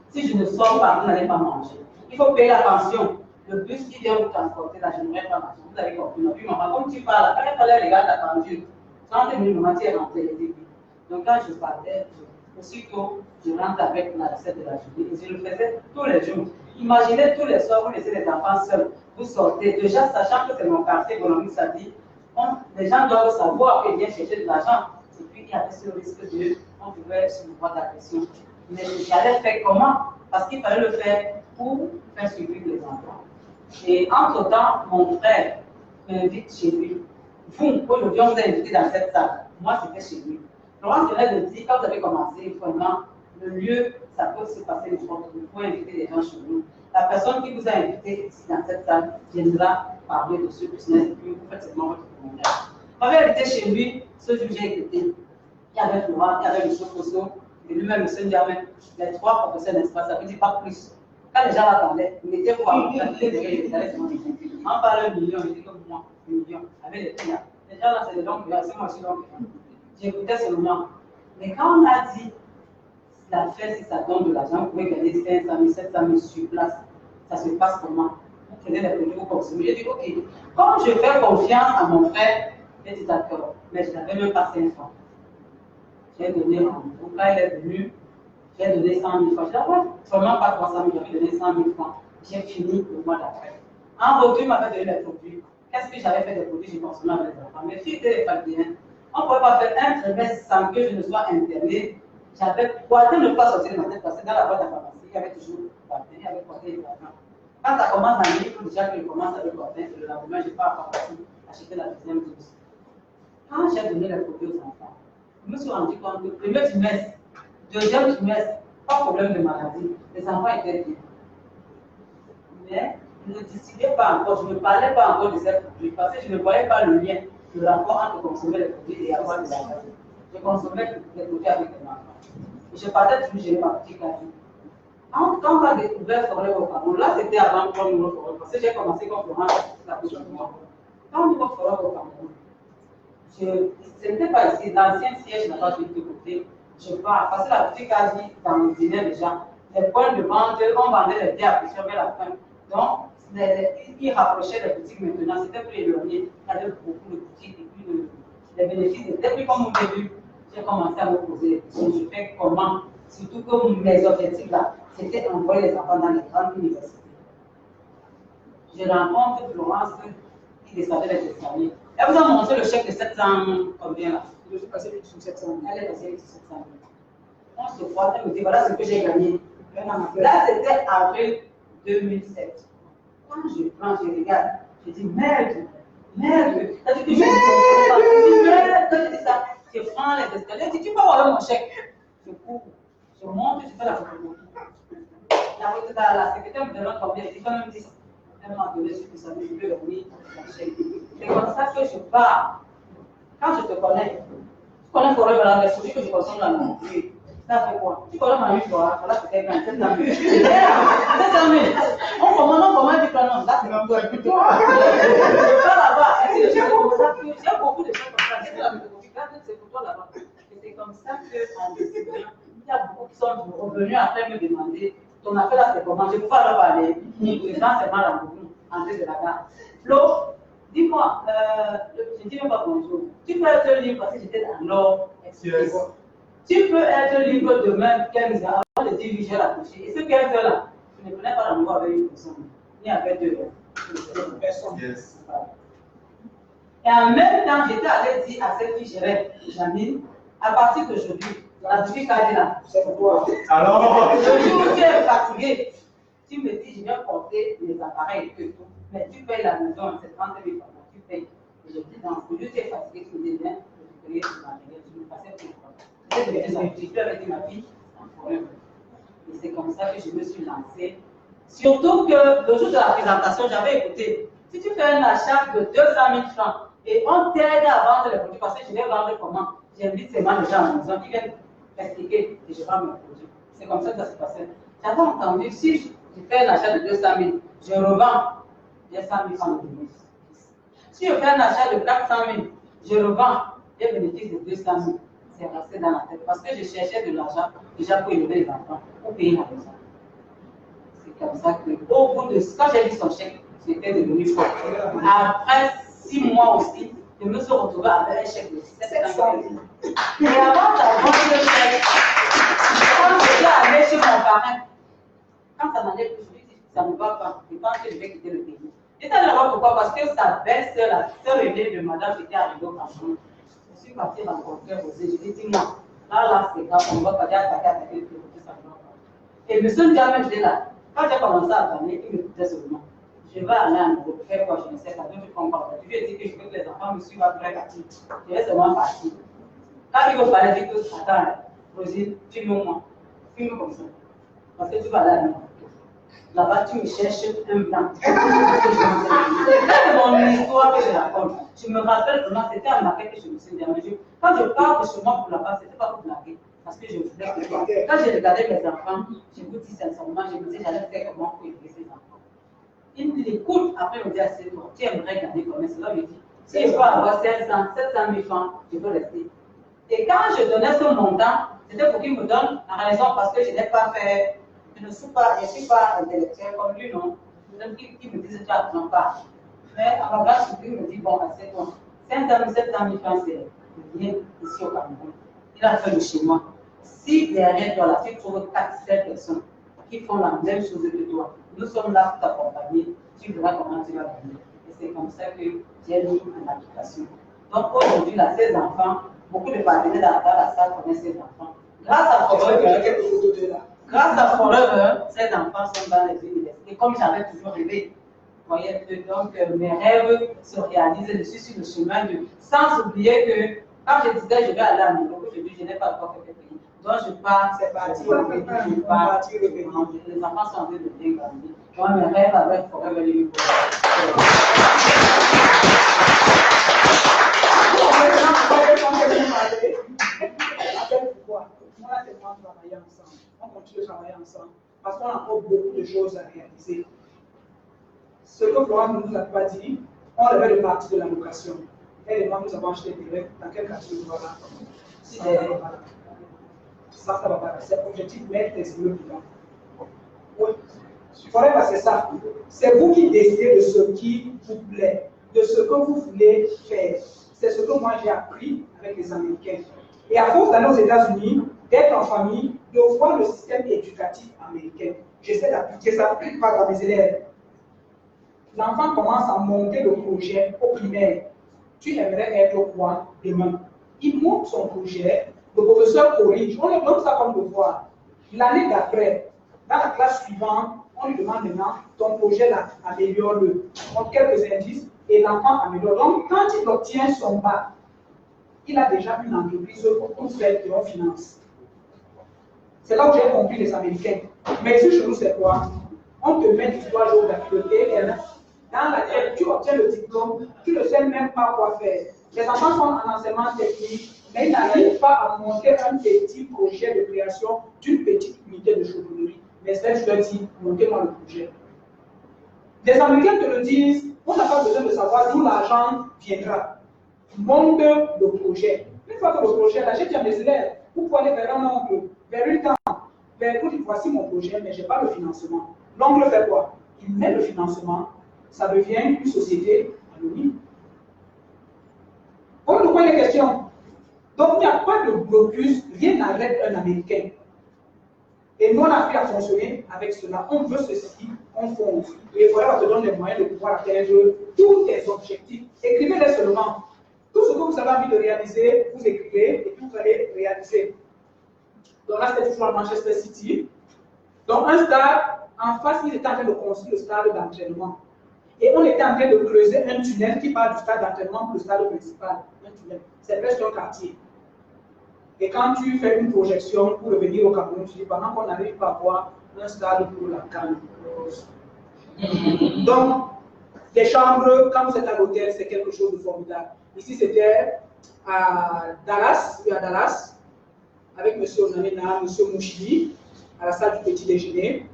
F: Si je ne sors pas, vous n'allez pas manger. Il faut payer la pension. Le bus qui vient vous transporter là, je n'aurai pas marché. Vous avez compris. Oui, maman, comme tu parles, quand il fallait regarder la pendule, 30 minutes, maman, tu es rentrée les début. Donc quand je partais, aussitôt, je rentre avec la recette de la journée. Et je le faisais tous les jours. Imaginez tous les soirs, vous laissez les enfants seuls. Vous sortez, déjà sachant que c'est mon quartier, Boulanger, ça dit, les gens doivent savoir qu'ils viennent chercher de l'argent. Et puis, il y avait ce risque de, on pouvait se voir d'agression. Mais j'allais faire comment? Parce qu'il fallait le faire pour faire suivre les enfants. Et entre-temps, mon frère m'invite chez lui. Vous, aujourd'hui, on vous a invité dans cette salle. Moi, c'était chez lui. Laurence venait de dire, quand vous avez commencé, vraiment, le lieu, ça peut se passer n'importe où. Vous pouvez inviter des gens chez nous. La personne qui vous a invité ici dans cette salle viendra parler de ce business et puis vous faites seulement votre témoignage. Quand j'ai invité chez lui, ce jour j'ai écouté. Il y avait Laurent, il y avait M. Fosso, et lui-même M. Ndiamé, les 3 professeurs d'espace, ça ne veut dire pas plus. Quand les gens l'attendaient, ils mettaient quoi? On parlait de millions, il dit comme moi, millions, avec les clients. Les gens là, c'est des longues, c'est moi aussi longue. J'écoutais seulement. Mais quand on a dit l'affaire, si ça donne de l'argent, vous pouvez gagner 500 000, 700 000 sur place. Ça se passe comment? Vous prenez les produits, vous consommez. J'ai dit, ok, comme je fais confiance à mon frère, j'ai dit d'accord, mais je n'avais même pas 5 francs. J'ai donné en gros, quand il est venu, j'ai donné 100 000 francs. J'ai dit, ouais, vraiment pas 300 000, j'avais donné 100 000 francs. J'ai fini le mois d'après. En retour, il m'avait donné les produits. Qu'est-ce que j'avais fait des produits, j'ai consommé avec les enfants. Mes filles étaient les familières. On ne pouvait pas faire un trimestre sans que je ne sois internée. J'avais Poitin ne pas sortir de ma tête parce que dans la boîte à pharmacie, il y avait toujours Poitin, il y avait Poitin et Poitin. Quand ça commence à lire, il faut déjà que je commence avec Poitin et le lendemain, je pars à la pharmacie acheter la deuxième dose. Quand j'ai donné les produits aux enfants, je me suis rendu compte que le premier trimestre, deuxième trimestre, pas de problème de maladie, les enfants étaient bien. Mais je ne décidais pas encore, je ne parlais pas encore de ces produits parce que je ne voyais pas le lien, le rapport entre consommer les produits et avoir de la maladie. Je consommais les produits avec les enfants. Et je partais toujours gérer ma petite case. Quand on a découvert Forêt au Cameroun, là c'était avant qu'on nous Forêt, parce que j'ai commencé comme Florence la prochaine fois. Quand on nous Forêt au Cameroun, ce n'était pas ici, l'ancien siège n'a pas été de côté. Je pars, parce que la petite case dans le dîner déjà, les points de vente, on vendait les biens à pression vers la fin. Donc, ils rapprochaient les boutiques maintenant, c'était plus éloigné, il y avait beaucoup de boutiques et puis les bénéfices étaient plus comme au début. J'ai commencé à me poser des questions, je fais comment, surtout que mes objectifs là, c'était envoyer les enfants dans les grandes universités. Je rencontre Florence qui descendait les escaliers. Elle vous a montré le chèque de 700, combien là?
A: Je suis passé sur 700 000.
F: Elle est passée sur 700 000. On se voit, elle me dit voilà ce que j'ai gagné. Là, c'était avril 2007. Quand je prends, je regarde, je dis merde, merde. Elle dit merde. Je dis ça. Je prends les escaliers, elle dit tu peux avoir mon chèque. Je cours, je monte, je fais la photocopie. La secrétaire me demande combien, elle dit quand même 10. Elle m'a donné ce que ça me veut venir. C'est comme ça que je pars. Quand je te connais, tu connais Forêt Valade, les produits que je consomme dans mon pays. Ça fait quoi? Tu connais ma vie, voilà, c'était 27 000. 700 000. On commande du plan, là c'est même pas du tout. Je pars là-bas, j'ai beaucoup de choses comme ça. J'ai la photocopie, c'est pour toi là-bas. Et c'est comme ça qu'en décidant, il y a beaucoup qui sont revenus après me demander ton affaire là c'est comment? Je ne peux pas leur parler. Le président c'est mal en beaucoup, en tête de la gare. Flo, dis-moi, je ne dis même pas bonjour. Tu peux être libre parce que j'étais dans l'or. Yes. Tu peux être libre demain, 15 ans, avant de dire oui, j'ai la couché. Et ce 15 heures là, je ne prenais pas l'amour avec une personne, ni avec deux personnes.
D: Yes.
F: Et en même temps, j'étais allée dire à celle qui gérait Janine, à partir d'aujourd'hui, la boutique a dit là, c'est pour toi.
D: Alors,
F: le jour où tu es fatigué, tu me dis, je viens porter les appareils et tout, mais tu payes la maison, c'est 30 000 francs, tu payes. Et je dis, non, le jour où tu es fatigué, tu me dis, viens, je te paye sur ma maison, tu me passais pour le problème. Je peux avec ma fille, sans problème. Et c'est comme ça que je me suis lancée. Surtout que le jour de la présentation, j'avais écouté, si tu fais un achat de 200 000 francs et on t'aide à vendre les produits, parce que je vais vendre comment? J'invite seulement les gens à la maison qui viennent expliquer et je vends mes produits. C'est comme ça que ça se passait. J'avais entendu, si je fais un achat de 200 000, je revends, j'ai 100 000 francs de bénéfice. Si je fais un achat de 400 000, je revends, j'ai bénéfice de 200 000. C'est resté dans la tête parce que je cherchais de l'argent déjà pour élever les enfants, pour payer la maison. C'est comme ça que, au bout de, quand j'ai vu son chèque, j'étais devenue forte. Après 6 mois aussi, je me suis retrouvée avec un chèque de 700 000. Et avant d'avoir le chèque, quand j'étais allée chez mon parrain, quand ça n'allait plus, je lui ai dit, ça ne va pas, je pense que je vais quitter le pays. Et ça ne va pas pourquoi? Parce que sa belle-sœur, la sœur aînée de madame, était arrivée au Cameroun. Je suis partie rencontrer Rosé, je lui ai dit, moi, là, c'est grave, on ne va pas dire attaquer le pays, ça ne va pas. Et M. Ndiamé était là. Quand j'ai commencé à parler, il m'écoutait seulement. Je vais aller en Europe, faire quoi, je ne sais pas, je ne comprends pas. Je lui ai dit que je veux que les enfants me suivent après la petite. Je vais seulement partir. Quand il veut parler, il dit que, attends, Rosé, filme-moi. Filme comme ça. Parce que tu vas aller à Europe. Là-bas, tu me cherches un blanc. C'est mon histoire que je raconte. Je me rappelle vraiment, c'était un maquette que je me suis dit. Quand je pars de chez moi pour là-bas, ce n'était pas pour blaguer. Parce que je voulais que quand j'ai regardé mes enfants, je vous dis sincèrement, je me disais, j'allais faire comment pour élever ces enfants. Il me dit, écoute, après il me dit, c'est toi, tu aimerais gagner combien? Cela me dit, si je peux avoir 500, 700 000 francs, je peux rester. Et quand je donnais ce montant, c'était pour qu'il me donne la raison parce que je n'ai pas fait, je ne suis pas intellectuel comme lui, non. Même qui me disait, tu n'apprends pas. Mais à ma place, il me dit, bon, c'est bon. 700 000 francs, c'est rien ici au Cameroun. Il a fait le schéma. Si derrière toi, là, tu trouves 4-7 personnes qui font la même chose que toi, nous sommes là pour t'accompagner, tu verras comment tu vas gagner. Et c'est comme ça que j'ai mis en application. Donc aujourd'hui, là, ces enfants, beaucoup de partenaires dans la salle connaissent ces enfants. Grâce à Forever, ces enfants sont dans les universités, comme j'avais toujours rêvé. Vous voyez, donc mes rêves se réalisent, je suis sur le chemin de. Sans oublier que quand je disais je vais aller à New York, je n'ai pas encore fait le pays. Donc je pars, c'est parti, je pars, les enfants sont en train de bien grandir. Donc mes rêves avec Forever Living.
A: Moi, c'est moi travailler ensemble. On continue de travailler ensemble parce qu'on a encore beaucoup de choses à réaliser. Ce que Florent ne nous a pas dit, on avait le parti de la location. Elle et moi, nous avons acheté direct. Dans quel quartier nous voilà? Si ça va pas. C'est l'objectif de mettre des immeubles dedans. Oui. Forever, c'est ça. C'est vous qui décidez de ce qui vous plaît, de ce que vous voulez faire. C'est ce que moi j'ai appris avec les Américains. Et à force d'aller aux États-Unis, d'être en famille, de voir le système éducatif américain, j'essaie d'appliquer ça par dans mes élèves. L'enfant commence à monter le projet au primaire. Tu aimerais être quoi demain? Il monte son projet, le professeur corrige, on lui donne ça comme devoir. L'année d'après, dans la classe suivante, on lui demande maintenant, ton projet là, améliore-le. On donne quelques indices et l'enfant améliore. Donc, quand il obtient son bac, il a déjà une entreprise pour faire et on finance. C'est là où j'ai compris les Américains. Mais ici, chez nous, c'est quoi? On te met 3 jours d'activité, dans laquelle tu obtiens le diplôme, tu ne sais même pas quoi faire. Les enfants sont en enseignement technique, mais ils n'arrivent pas à monter un petit projet de création d'une petite unité de chaudronnerie. Mais celle, je leur dis, montez-moi le projet. Les Américains te le disent, on n'a pas besoin de savoir d'où l'argent viendra. Monte le projet. Une fois que le projet, là, j'ai dit à mes élèves, vous pouvez aller vers un oncle, vers une tante, vers vous dites, voici mon projet, mais je n'ai pas le financement. L'oncle fait quoi? Il met le financement, ça devient une société anonyme. On nous pose les questions. Donc, il n'y a pas de blocus, rien n'arrête un Américain. Et nous, on a appris à fonctionner avec cela. On veut ceci, on fonce. Et voilà, on te donne les moyens de pouvoir atteindre tous tes objectifs. Écrivez-les seulement. Tout ce que vous avez envie de réaliser, vous écrivez et puis vous allez réaliser. Donc là, c'était toujours à Manchester City. Donc, un stade, en face, ils étaient en train de construire le stade d'entraînement. Et on était en train de creuser un tunnel qui part du stade d'entraînement pour le stade principal. Un tunnel. C'est presque un quartier. Et quand tu fais une projection pour revenir au Cameroun, tu dis pendant qu'on n'arrive pas à voir un stade pour la CAN. Donc, les chambres, quand vous êtes à l'hôtel, c'est quelque chose de formidable. Ici, c'était à Dallas, oui, à Dallas, avec M. Onamena, M. Mouchili, à la salle du petit déjeuner.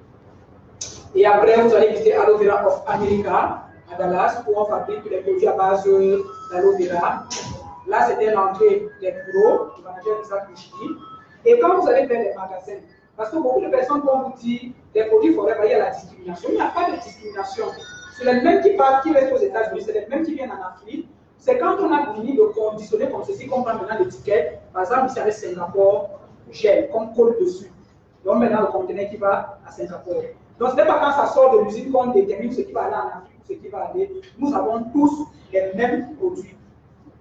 A: Et après, vous allez visiter Aloe Vera of America, à Dallas, où on fabrique les produits à base d'aloe vera. Là, c'était l'entrée des bureaux, du manager Isaac Mouchili. Et quand vous allez faire les magasins, parce que beaucoup de personnes vont vous dire, les produits Forever, il y a la discrimination. Il n'y a pas de discrimination. C'est les mêmes qui partent, qui restent aux États-Unis, c'est les mêmes qui viennent en Afrique. C'est quand on a fini de conditionner comme ceci, qu'on prend maintenant l'étiquette, par exemple, ici avec Singapour, gel, qu'on colle dessus. Donc maintenant, le conteneur qui va à Singapour. Donc ce n'est pas quand ça sort de l'usine qu'on détermine ce qui va aller en Afrique, ce qui va aller. Nous avons tous les mêmes produits.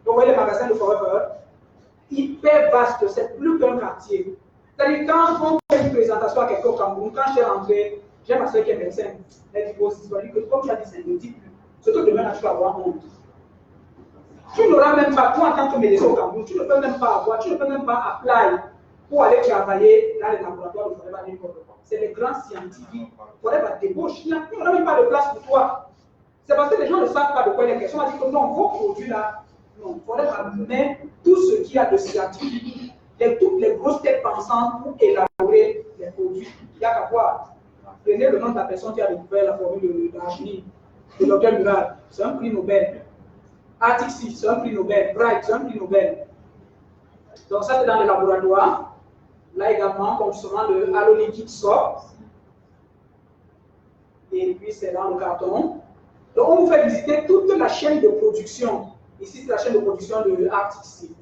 A: Donc vous voyez, les magasins de Forever, hyper vaste, c'est plus qu'un quartier. C'est-à-dire, quand on fait une présentation à quelqu'un au Cameroun, quand je suis rentré, j'ai ma soeur qui est médecin, elle dit aussi, que comme tu as dit, ça ne dit plus. Ce que demain, tu vas avoir honte. Tu n'auras même pas, toi en tant que médecin au Cameroun, tu ne peux même pas avoir, tu ne peux même pas apply pour aller travailler dans les laboratoires de Forever. C'est les grands scientifiques. Forever débauche, il n'y aura même pas de place pour toi. C'est parce que les gens ne savent pas de quoi il est question. On a dit que non, vos produits là, non, Forever met tout ce qu'il y a de scientifique, toutes les grosses têtes pensantes pour élaborer les produits. Il n'y a qu'à voir. Prenez le nom de la personne qui a découvert la formule d'arginine, le docteur Mural, c'est un prix Nobel. Artixi, c'est un prix Nobel. Bright, c'est un prix Nobel. Donc ça c'est dans le laboratoire. Là également, conditionnement de halo liquide sort. Et puis c'est dans le carton. Donc on vous fait visiter toute la chaîne de production. Ici c'est la chaîne de production de Arctic Sea.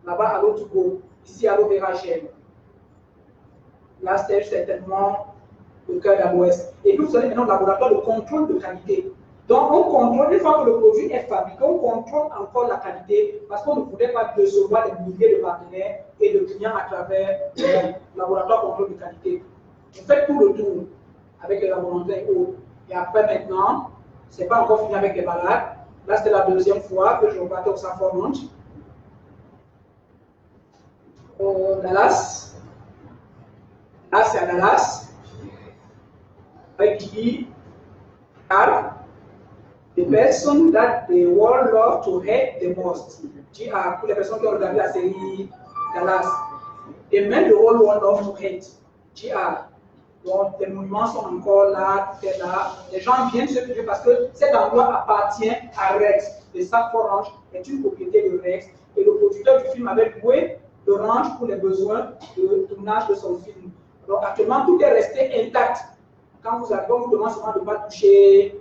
A: Là-bas, Allo to go. Ici, Aloe Vera Gel. Là, c'est certainement le cœur d'Aloès. Et puis, vous avez maintenant le laboratoire de contrôle de qualité. Donc, on contrôle, une fois que le produit est fabriqué, on contrôle encore la qualité parce qu'on ne voulait pas décevoir des milliers de partenaires et de clients à travers le laboratoire de contrôle de qualité. Vous faites tout le tour avec les laboratoires et autres. Et après, maintenant, ce n'est pas encore fini avec les malades. Là, c'était la deuxième fois que je repartais au Saffron Ranch. Au Dallas. Là, c'est à Dallas. Avec qui the person that the world love to hate the most. GR, pour les personnes qui ont regardé la série Dallas. The men the world love to hate. GR. Donc, les monuments sont encore là, tout est là. Les gens viennent se trouver parce que cet endroit appartient à Rex. Le Saffron Ranch est une propriété de Rex. Et le producteur du film avait loué le ranch pour les besoins de tournage de son film. Donc, actuellement, tout est resté intact. Quand vous arrivez, on vous demande seulement de ne pas toucher.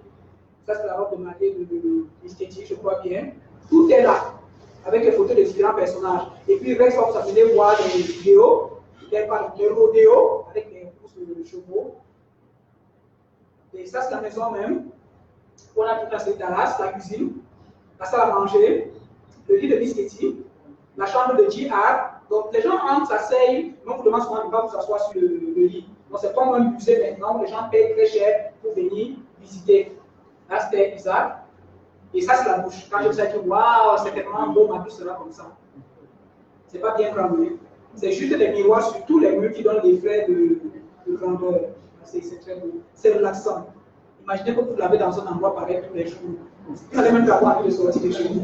A: Ça, c'est la robe de mariée de l'esthétique, je crois bien. Tout est là, avec les photos de différents personnages. Et puis, Rex va vous amener voir des vidéos, des rodéos, avec des courses de chevaux. Et ça, c'est la maison même. On a toute la salle Dallas, la cuisine, la salle à manger, le lit de l'esthétique, la chambre de JR. Donc, les gens entrent, s'asseyent, mais on vous demande souvent de ne pas vous asseoir sur le lit. Donc, c'est comme un musée maintenant où les gens payent très cher pour venir visiter. Là, c'était Isaac. Et ça, c'est la bouche. Quand je vous ai dit, waouh, c'est tellement beau, ma bouche sera comme ça. C'est pas bien granulé. C'est juste des miroirs sur tous les murs qui donnent des frais de grandeur. C'est très beau. C'est relaxant. Imaginez que vous l'avez dans un endroit pareil tous les jours. Vous n'allez même pas avoir envie de sortir de chez vous.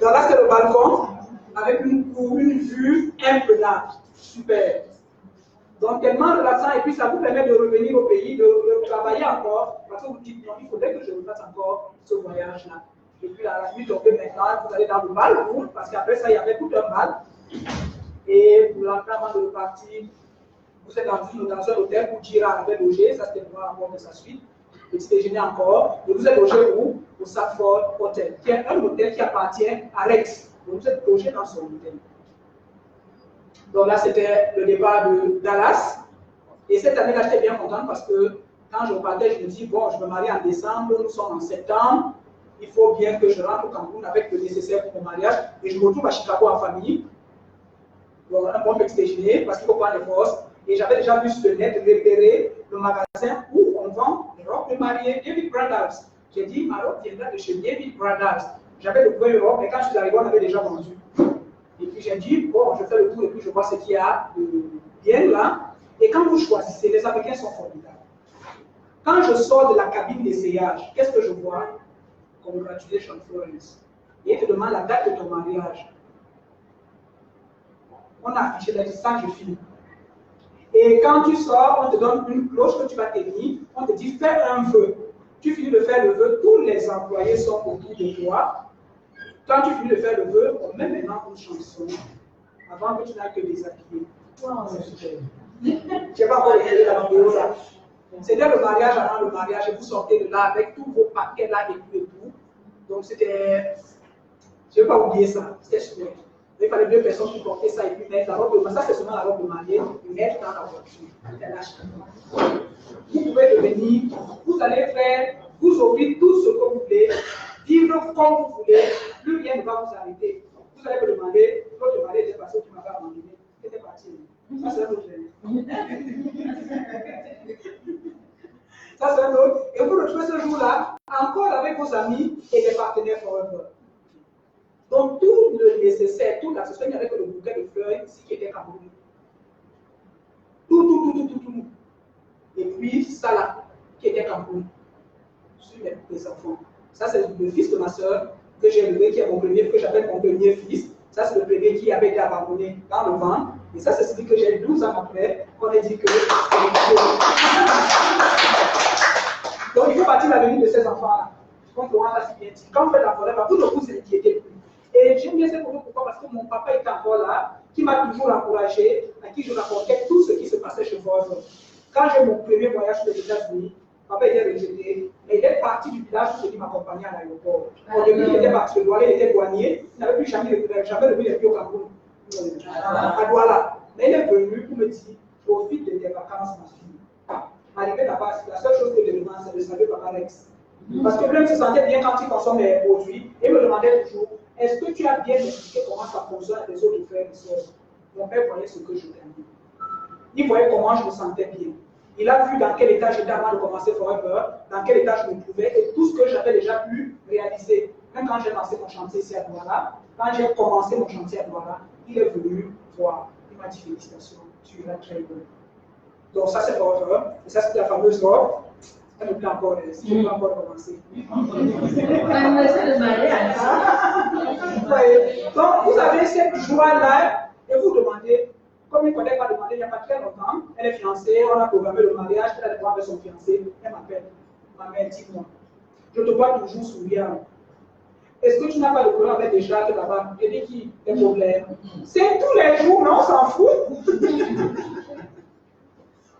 A: Donc là, c'est le balcon avec une vue imprenable. Super. Donc, tellement relaxant, et puis ça vous permet de revenir au pays, de travailler encore, parce que vous dites, non, il faudrait que je refasse encore ce voyage-là. Et puis, à la suite, on peut maintenant, vous allez dans le bal, parce qu'après ça, il y avait tout un bal. Et pour l'entrée avant de partir, vous êtes dans un hôtel où Jira avait logé, ça c'était pour encore de sa suite. Petit déjeuner encore, et vous êtes logé où? Au Saffron Hotel, qui est un hôtel qui appartient à Rex. Donc, vous êtes logé dans son hôtel. Donc là, c'était le départ de Dallas. Et cette année-là, j'étais bien contente parce que quand je repartais, je me dis, bon, je me marie en décembre, nous sommes en septembre. Il faut bien que je rentre au Cameroun avec le nécessaire pour mon mariage. Et je me retrouve à Chicago en famille. Donc, un bon petit déjeuner parce qu'il faut prendre les forces. Et j'avais déjà vu sur le net repérer le magasin où on vend les robes de mariée David Brothers. J'ai dit, ma robe viendra de chez David Brothers. J'avais le premier robe et quand je suis arrivé, on avait déjà vendu. Et puis j'ai dit, bon, je fais le tour et puis je vois ce qu'il y a de bien là. Et quand vous choisissez, les Africains sont formidables. Quand je sors de la cabine d'essayage, qu'est-ce que je vois? Congratulations, Florence. Et il te demande la date de ton mariage. On a affiché la distance, je finis. Et quand tu sors, on te donne une cloche que tu vas tenir. On te dit, fais un vœu. Tu finis de faire le vœu, tous les employés sont autour de toi. Quand tu finis de faire le vœu, on met maintenant une chanson avant que tu n'aies que déshabiller. Wow. Je n'ai pas encore regardé la vidéo là. C'était le mariage avant le mariage et vous sortez de là avec tous vos paquets là et tout et tout. Donc c'était. Je ne vais pas oublier ça. C'était super. Il fallait 2 personnes qui portaient ça et puis mettre la robe de mariée. Ça c'est seulement la robe de mariée et mettre dans la voiture. Vous pouvez devenir, vous allez faire, vous offrir tout ce que vous voulez. Vivre comme vous voulez, plus rien ne va vous arrêter. Vous allez me demander, votre mari était passé, tu m'avais abandonné. C'était parti. Ça, c'est un autre. Ça, c'est un autre. Et vous retrouvez ce jour-là, encore avec vos amis et des partenaires forever. Donc, tout le nécessaire, tout l'accessoire, il n'y avait que le bouquet de fleurs ici qui était Cameroun. Tout. Et puis, ça là, qui était Cameroun. Sur les enfants. Ça, c'est le fils de ma soeur que j'ai élevé, qui est mon premier, que j'appelle mon premier fils. Ça, c'est le premier qui avait été abandonné dans le ventre. Et ça, c'est celui que j'ai 12 ans après, qu'on a dit que donc, il faut partir la venue de ces enfants-là. Comme Laurent l'a si bien dit. Quand vous faites la forêt, vous ne vous inquiétez plus. Et j'aime bien cette photo, pourquoi? Parce que mon papa était encore là, qui m'a toujours encouragé, à qui je racontais tout ce qui se passait chez Forever. Quand j'ai mon premier voyage aux États-Unis, papa était rejeté, mais il est parti du village pour venir m'accompagner à l'aéroport. Au début, il était parti de Douala, il était douanier, il n'avait plus jamais revu les pieds au Cameroun, à Douala. Mais il est venu pour me dire, profite de tes vacances, ma fille. Arrivé là-bas, la seule chose que je demande, c'est de saluer Papa Rex. Parce que lui se sentait bien quand il consomme les produits, et me demandait toujours, est-ce que tu as bien expliqué comment ça fonctionne à tes autres frères et sœurs? Mon père voyait ce que je gagnais. Il voyait comment je me sentais bien. Il a vu dans quel état j'étais avant de commencer Forever, dans quel état je me trouvais, et tout ce que j'avais déjà pu réaliser. Même quand j'ai lancé mon chantier ici à Douala, quand j'ai commencé mon chantier à Douala, il est venu voir. Il m'a dit félicitations, tu es là très bon. Donc ça c'est Forever, et ça c'est la fameuse robe. Elle me plaît encore, si je peux encore commencer.
B: Le mariage.
A: Donc vous avez cette joie-là, et vous demandez, comme une collègue m'a demandé il n'y a pas très longtemps, elle est fiancée, on a programmé le mariage, elle a le droit avec son fiancé, elle m'appelle, ma mère, dis-moi, je te vois toujours souriant. Est-ce que tu n'as pas de problème avec des gens là-bas? Je dis qui? Des problèmes. C'est tous les jours, mais on s'en fout.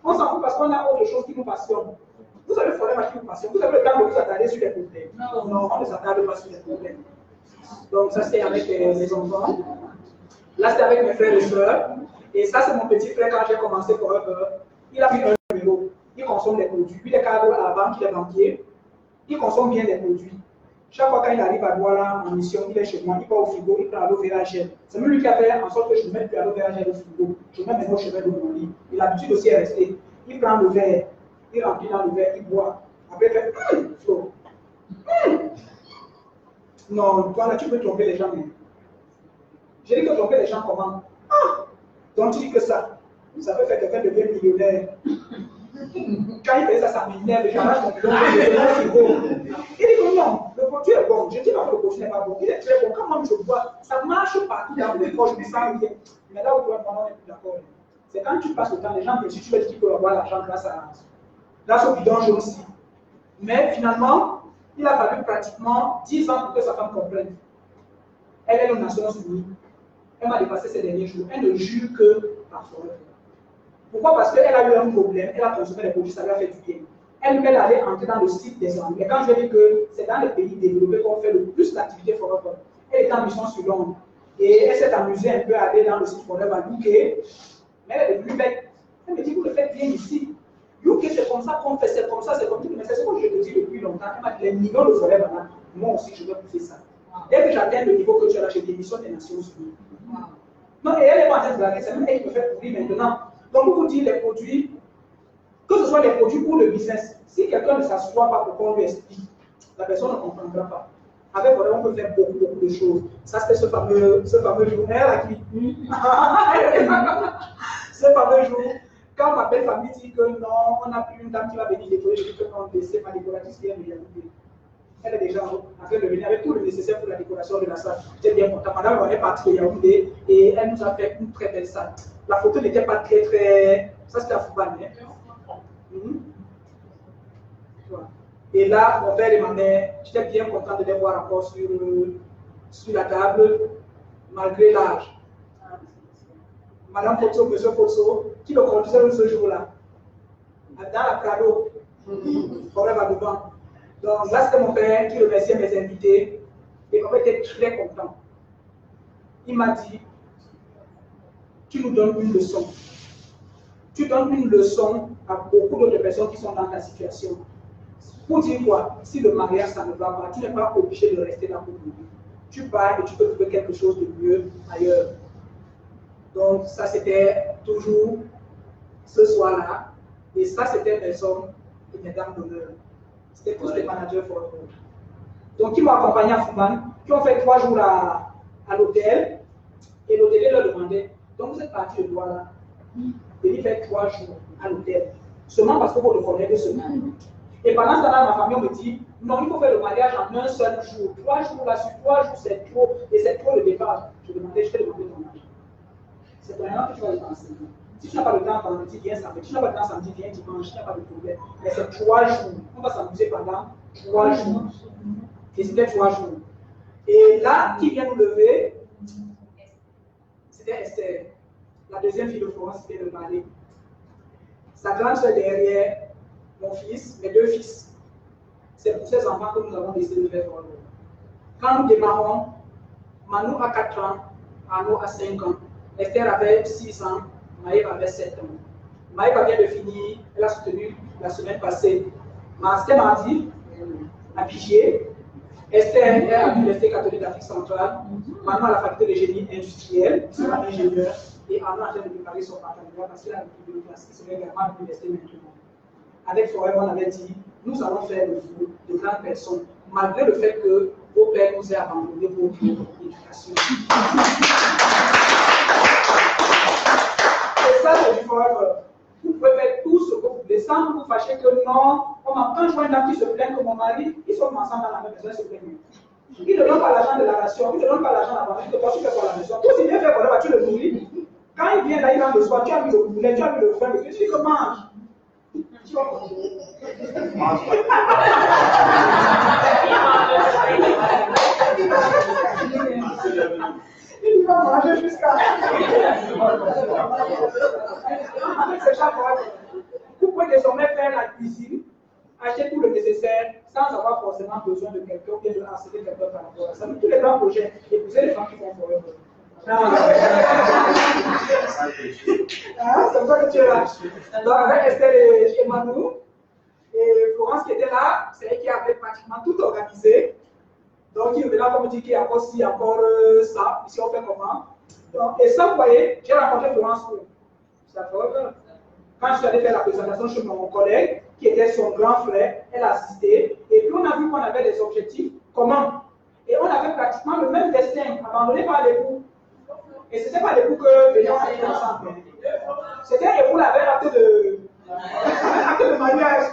A: On s'en fout parce qu'on a autre chose qui nous passionne. Vous avez le problème à qui vous passionne. Vous avez le temps de vous attarder sur les problèmes. Non, on ne s'attarde pas sur les problèmes. Donc ça c'est avec les enfants. Là c'est avec mes frères et sœurs. Et ça c'est mon petit frère quand j'ai commencé Forever. Il a mis un numéro. Il consomme des produits. Il est cadre à la banque, il est banquier. Il consomme bien des produits. Chaque fois quand il arrive à Douala en mission, il est chez moi, il part au frigo, il prend l'aloe vera gel. C'est même lui qui a fait en sorte que je ne mette plus l'aloe vera gel au frigo. Je mets mes mots chemin de mon lit. Et l'habitude aussi est restée. Il prend le verre, il remplit dans le verre, il boit. Après, il fait Flo. Non, toi là, tu peux tromper les gens. J'ai dit que tromper les gens comment? Donc tu dis que ça peut faire quelqu'un devenir millionnaire. Quand il fait ça, ça m'énerve, j'arrache mon frigo. Il dit que non, le produit est bon. Je dis non, le produit n'est pas bon. Il est très bon. Quand moi je vois, ça marche partout dans le corps, je me sens bien. Mais là où on n'est plus d'accord, c'est quand tu passes le temps, les gens me disent, tu veux dire qu'ils peuvent avoir l'argent grâce au bidon jaune aussi. Mais finalement, il a fallu pratiquement 10 ans pour que sa femme comprenne. Elle est aux Nations Unies. Elle m'a dépassé ces derniers jours. Elle ne jure que par Forever. Pourquoi? Parce qu'elle a eu un problème, elle a consommé les produits, ça lui a fait du bien. Elle allait entrer dans le site des Anglais. Quand je dis que c'est dans les pays développés qu'on fait le plus d'activités Forever, elle est en mission sur Londres. Et elle s'est amusée un peu à aller dans le site Forever à UK, mais elle est devenue bête. Elle me dit, vous le faites bien ici. UK, c'est comme ça qu'on fait, c'est comme ça, c'est comme ça. Mais c'est ce que je te dis depuis longtemps. Elle m'a dit, les millions de Forever là, moi aussi, je vais pousser ça. Dès que j'atteins le niveau que tu as là, j'ai démissionne des Nations Unies. Non, et elle est pas en train de blaguer, c'est même elle qui me fait pourrir maintenant. Donc, pour vous dire, les produits, que ce soit les produits ou le business, si quelqu'un ne s'assoit pas pour qu'on lui explique, la personne ne comprendra pas. Avec Forever, on peut faire beaucoup de choses. Ça, c'était ce fameux jour. Elle a qui ce fameux jour, quand ma belle famille dit que non, on n'a plus une dame qui va venir décorer, je dis que non, c'est ma décoratrice qui vient me l'ajouter. Elle est déjà en train de venir avec tout le nécessaire pour la décoration de la salle. J'étais bien content. Madame, on est parti de Yaoundé et elle nous a fait une très belle salle. La photo n'était pas très. Ça, c'était à Fouban. Voilà. Et là, mon père et ma mère, j'étais bien content de les voir encore sur la table, malgré l'âge. Madame Potso, monsieur Potso, qui le conduisait ce jour-là, dans la Prado, Forever devant. Donc là, c'était mon père qui remerciait mes invités et on était très content. Il m'a dit, tu nous donnes une leçon. Tu donnes une leçon à beaucoup d'autres personnes qui sont dans ta situation. Pour dire quoi? Si le mariage, ça ne va pas, tu n'es pas obligé de rester là pour vivre. Tu pars et tu peux trouver quelque chose de mieux ailleurs. Donc ça, c'était toujours ce soir-là. Et ça, c'était mes hommes et mes dames d'honneur. C'était tous les managers Forever. Donc, ils m'ont accompagné à Fouban, qui ont fait 3 jours à l'hôtel, et l'hôtelier leur demandait, donc vous êtes parti de Douala, venir faire 3 jours à l'hôtel, seulement parce que vous le connaissez 2 semaines. Et pendant ce temps-là, ma famille me dit, non, il faut faire le mariage en un seul jour. 3 jours là, sur 3 jours, c'est trop, et c'est trop le départ. Je t'ai demandé ton âge. C'est vraiment que tu vas le penser. Si tu n'as pas le temps vendredi, viens samedi. Si tu n'as pas le temps samedi, viens dimanche. Tu n'as pas de problème. Mais c'est 3 jours. On va s'amuser pendant 3 jours. Et c'était 3 jours. Et là, qui vient nous lever? C'était Esther. La deuxième fille de Florence, c'était le mari. Sa grande soeur derrière, mon fils, mes deux fils. C'est pour ces enfants que nous avons décidé de faire Forever. Quand nous démarrons, Manu a 4 ans, Arnaud a 5 ans, Esther avait 6 ans, Maëva avait 7 ans. Maëva vient de finir, elle a soutenu la semaine passée. C'était mardi, à Pichier. Esther est à l'Université catholique d'Afrique centrale. Manu à la faculté de génie industriel, il sera ingénieur. Et Arnaud est en train de préparer son baccalauréat parce qu'il a une de classe qui serait également à l'université maintenant. Avec Forever, on avait dit, nous allons faire le vous de grandes personnes, malgré le fait que vos pères nous aient abandonnés pour notre éducation. C'est ça le Forever. Vous pouvez faire tout ce que vous voulez sans vous fâcher que non, quand je vois une dame qui se plaint que mon mari, ils sont ensemble dans la même maison, ils se plaignent. Il ne donne pas l'argent de la ration, il ne donne pas l'argent de la banque, que toi tu fais pour la maison. Toi, si bien fait Forever, tu le nourris. Quand il vient là, il rentre le soir, tu as mis le poulet, tu as mis le frère, tu dis que mange. Tu vas manger. Il va manger jusqu'à. C'est chaque fois. Vous pouvez désormais faire la cuisine, acheter tout le nécessaire sans avoir forcément besoin de quelqu'un ou bien de harceler quelqu'un par rapport à ça. Tous les grands projets, épouser les gens qui font Forever. C'est ça que tu es là. Donc, avec Esther et Manu, et Florence qui était là, c'est elle qui avait pratiquement tout organisé. Donc, il est là comme dit qu'il y a encore ci, encore ça, ici on fait comment. Donc, et ça, vous voyez, j'ai rencontré Florence où ça fait quand je suis allé faire la présentation chez mon collègue, qui était son grand frère, elle a assisté, et puis on a vu qu'on avait des objectifs communs. Et on avait pratiquement le même destin, abandonné par l'époux. Et ce n'était pas l'époux que les gens étaient ensemble. C'était l'époux la veille acte de mariage.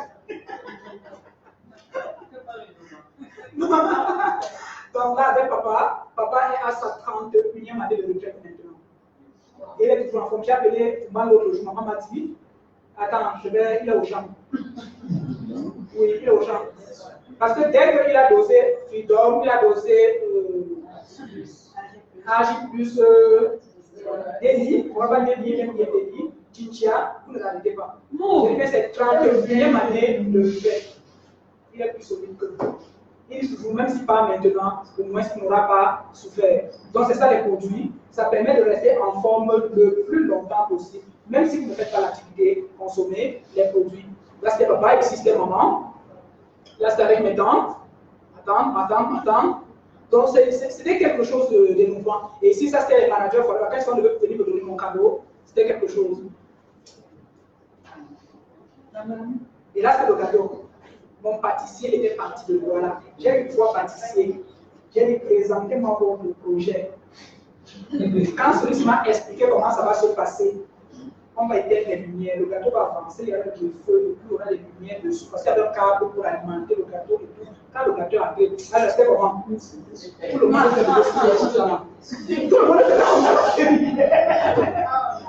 A: Donc là, avec papa est à sa 31e année de retraite maintenant. Et il est toujours en forme. J'ai appelé moi l'autre jour, maman m'a dit, attends, il est au champ. Oui, il est au champ. Parce que dès qu'il a dosé Freedom, il a dosé AJ plus Déni, on va pas dire Déni, Chinchia, vous ne l'arrêtez pas. C'est que c'est 31e année de fait. Il est plus solide que vous. Il dit toujours, même si pas maintenant, au moins il n'aura pas souffert. Donc c'est ça les produits. Ça permet de rester en forme le plus longtemps possible. Même si vous ne faites pas l'activité, consommez les produits. Là c'était papa, ici c'était maman. Là c'était avec mes tantes. Attends. Donc c'était quelque chose d'émouvant. Et ici, ça c'était les managers, quand ils sont venus me donner mon cadeau, c'était quelque chose. Et là c'est le cadeau. Mon pâtissier était parti de voilà. J'ai eu 3 pâtissiers. J'ai lui présenté mon projet. Quand celui-ci m'a expliqué comment ça va se passer, on va éteindre les lumières, le gâteau va avancer, il y aura du feu, et puis on a des lumières dessus, parce qu'il y a un câble pour alimenter le gâteau et tout. Quand le gâteau arrive, là, je sais comment. Tout le monde fait tout le monde fait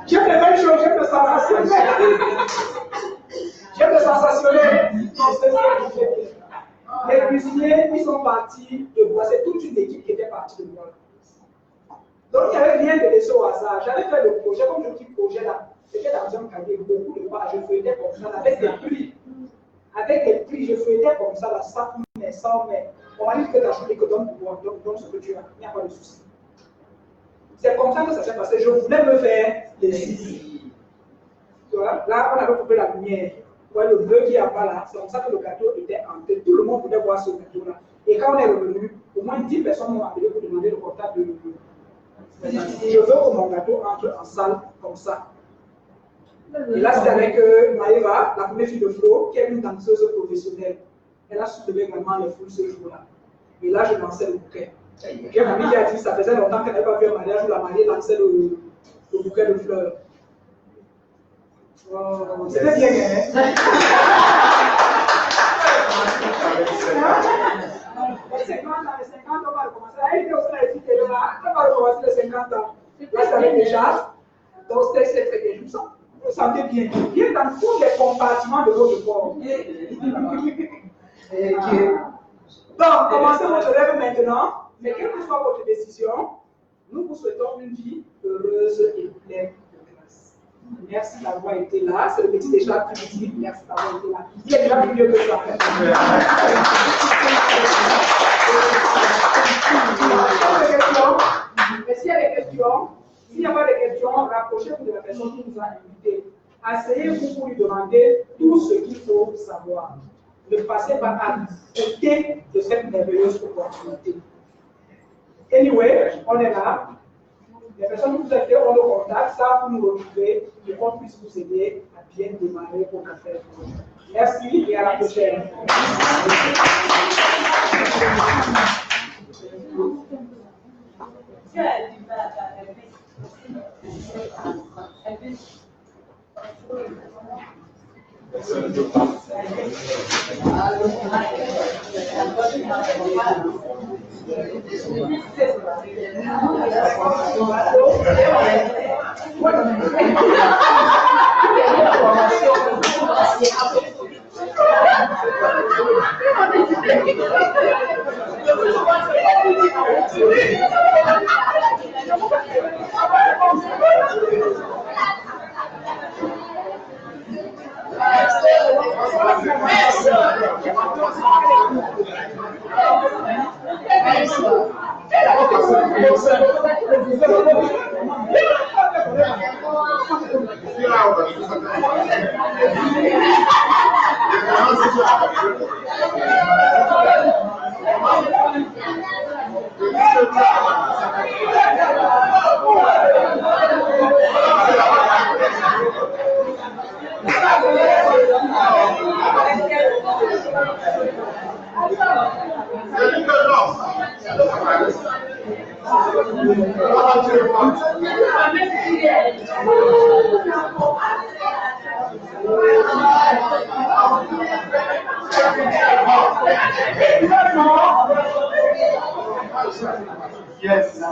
A: j'aime les mêmes choses, j'aime le sensationnel. J'aime le sensationnel. Les cuisiniers, ils sont partis de bois. C'est toute une équipe qui était partie de bois. Donc, il n'y avait rien de laissé au hasard. J'avais fait le projet, comme le petit projet là. C'était dans un cahier, beaucoup de pages. Je feuilletais comme ça, avec des prix. Avec des prix, je feuilletais comme ça, là, 100 mais 100 mais. On m'a dit que tu as choisi que donne pouvoir, donne ce que tu as. Il n'y a pas de souci. C'est comme ça que ça s'est passé. Je voulais me faire plaisir. Tu vois, là, on avait coupé la lumière. Ouais, le bleu qui est en bas là, c'est comme ça que le gâteau était hanté. Tout le monde voulait voir ce gâteau-là. Et quand on est revenu, au moins 10 personnes m'ont appelé pour demander le portable de l'eau. Je veux que mon gâteau entre en salle comme ça. Et là, c'est avec Maëva, la première fille de Flo, qui est une danseuse professionnelle. Elle a soulevé vraiment les foules ce jour-là. Et là, je lançais le bouquet. J'ai un ami qui a dit ça faisait longtemps qu'elle n'avait pas vu un mariage où la mariée lançait le bouquet de fleurs. Oh, c'était bien, hein? Les 50 ans, on va recommencer. Elle était aussi là, on va recommencer les 50 ans. Là, ça allait déjà. Donc, c'est très bien. Vous vous sentez bien. Bien dans tous les compartiments de votre corps. Donc, commencez votre rêve maintenant. Mais quelle que soit votre décision, nous vous souhaitons une vie heureuse et pleine de grâce. Merci d'avoir été là. C'est le petit déjà qui dit merci d'avoir été là. Il est déjà plus vieux que ça. Mais s'il y a des questions, s'il n'y a pas de questions, rapprochez-vous de la personne qui nous a invités. Asseyez-vous pour lui demander tout ce qu'il faut savoir. Ne passez pas à côté de cette merveilleuse opportunité. Anyway, on est là. Les personnes qui vous avez ont le contact, ça pour nous retrouver et qu'on puisse vous aider à bien démarrer vos affaires. Merci et à la prochaine.
C: Yes.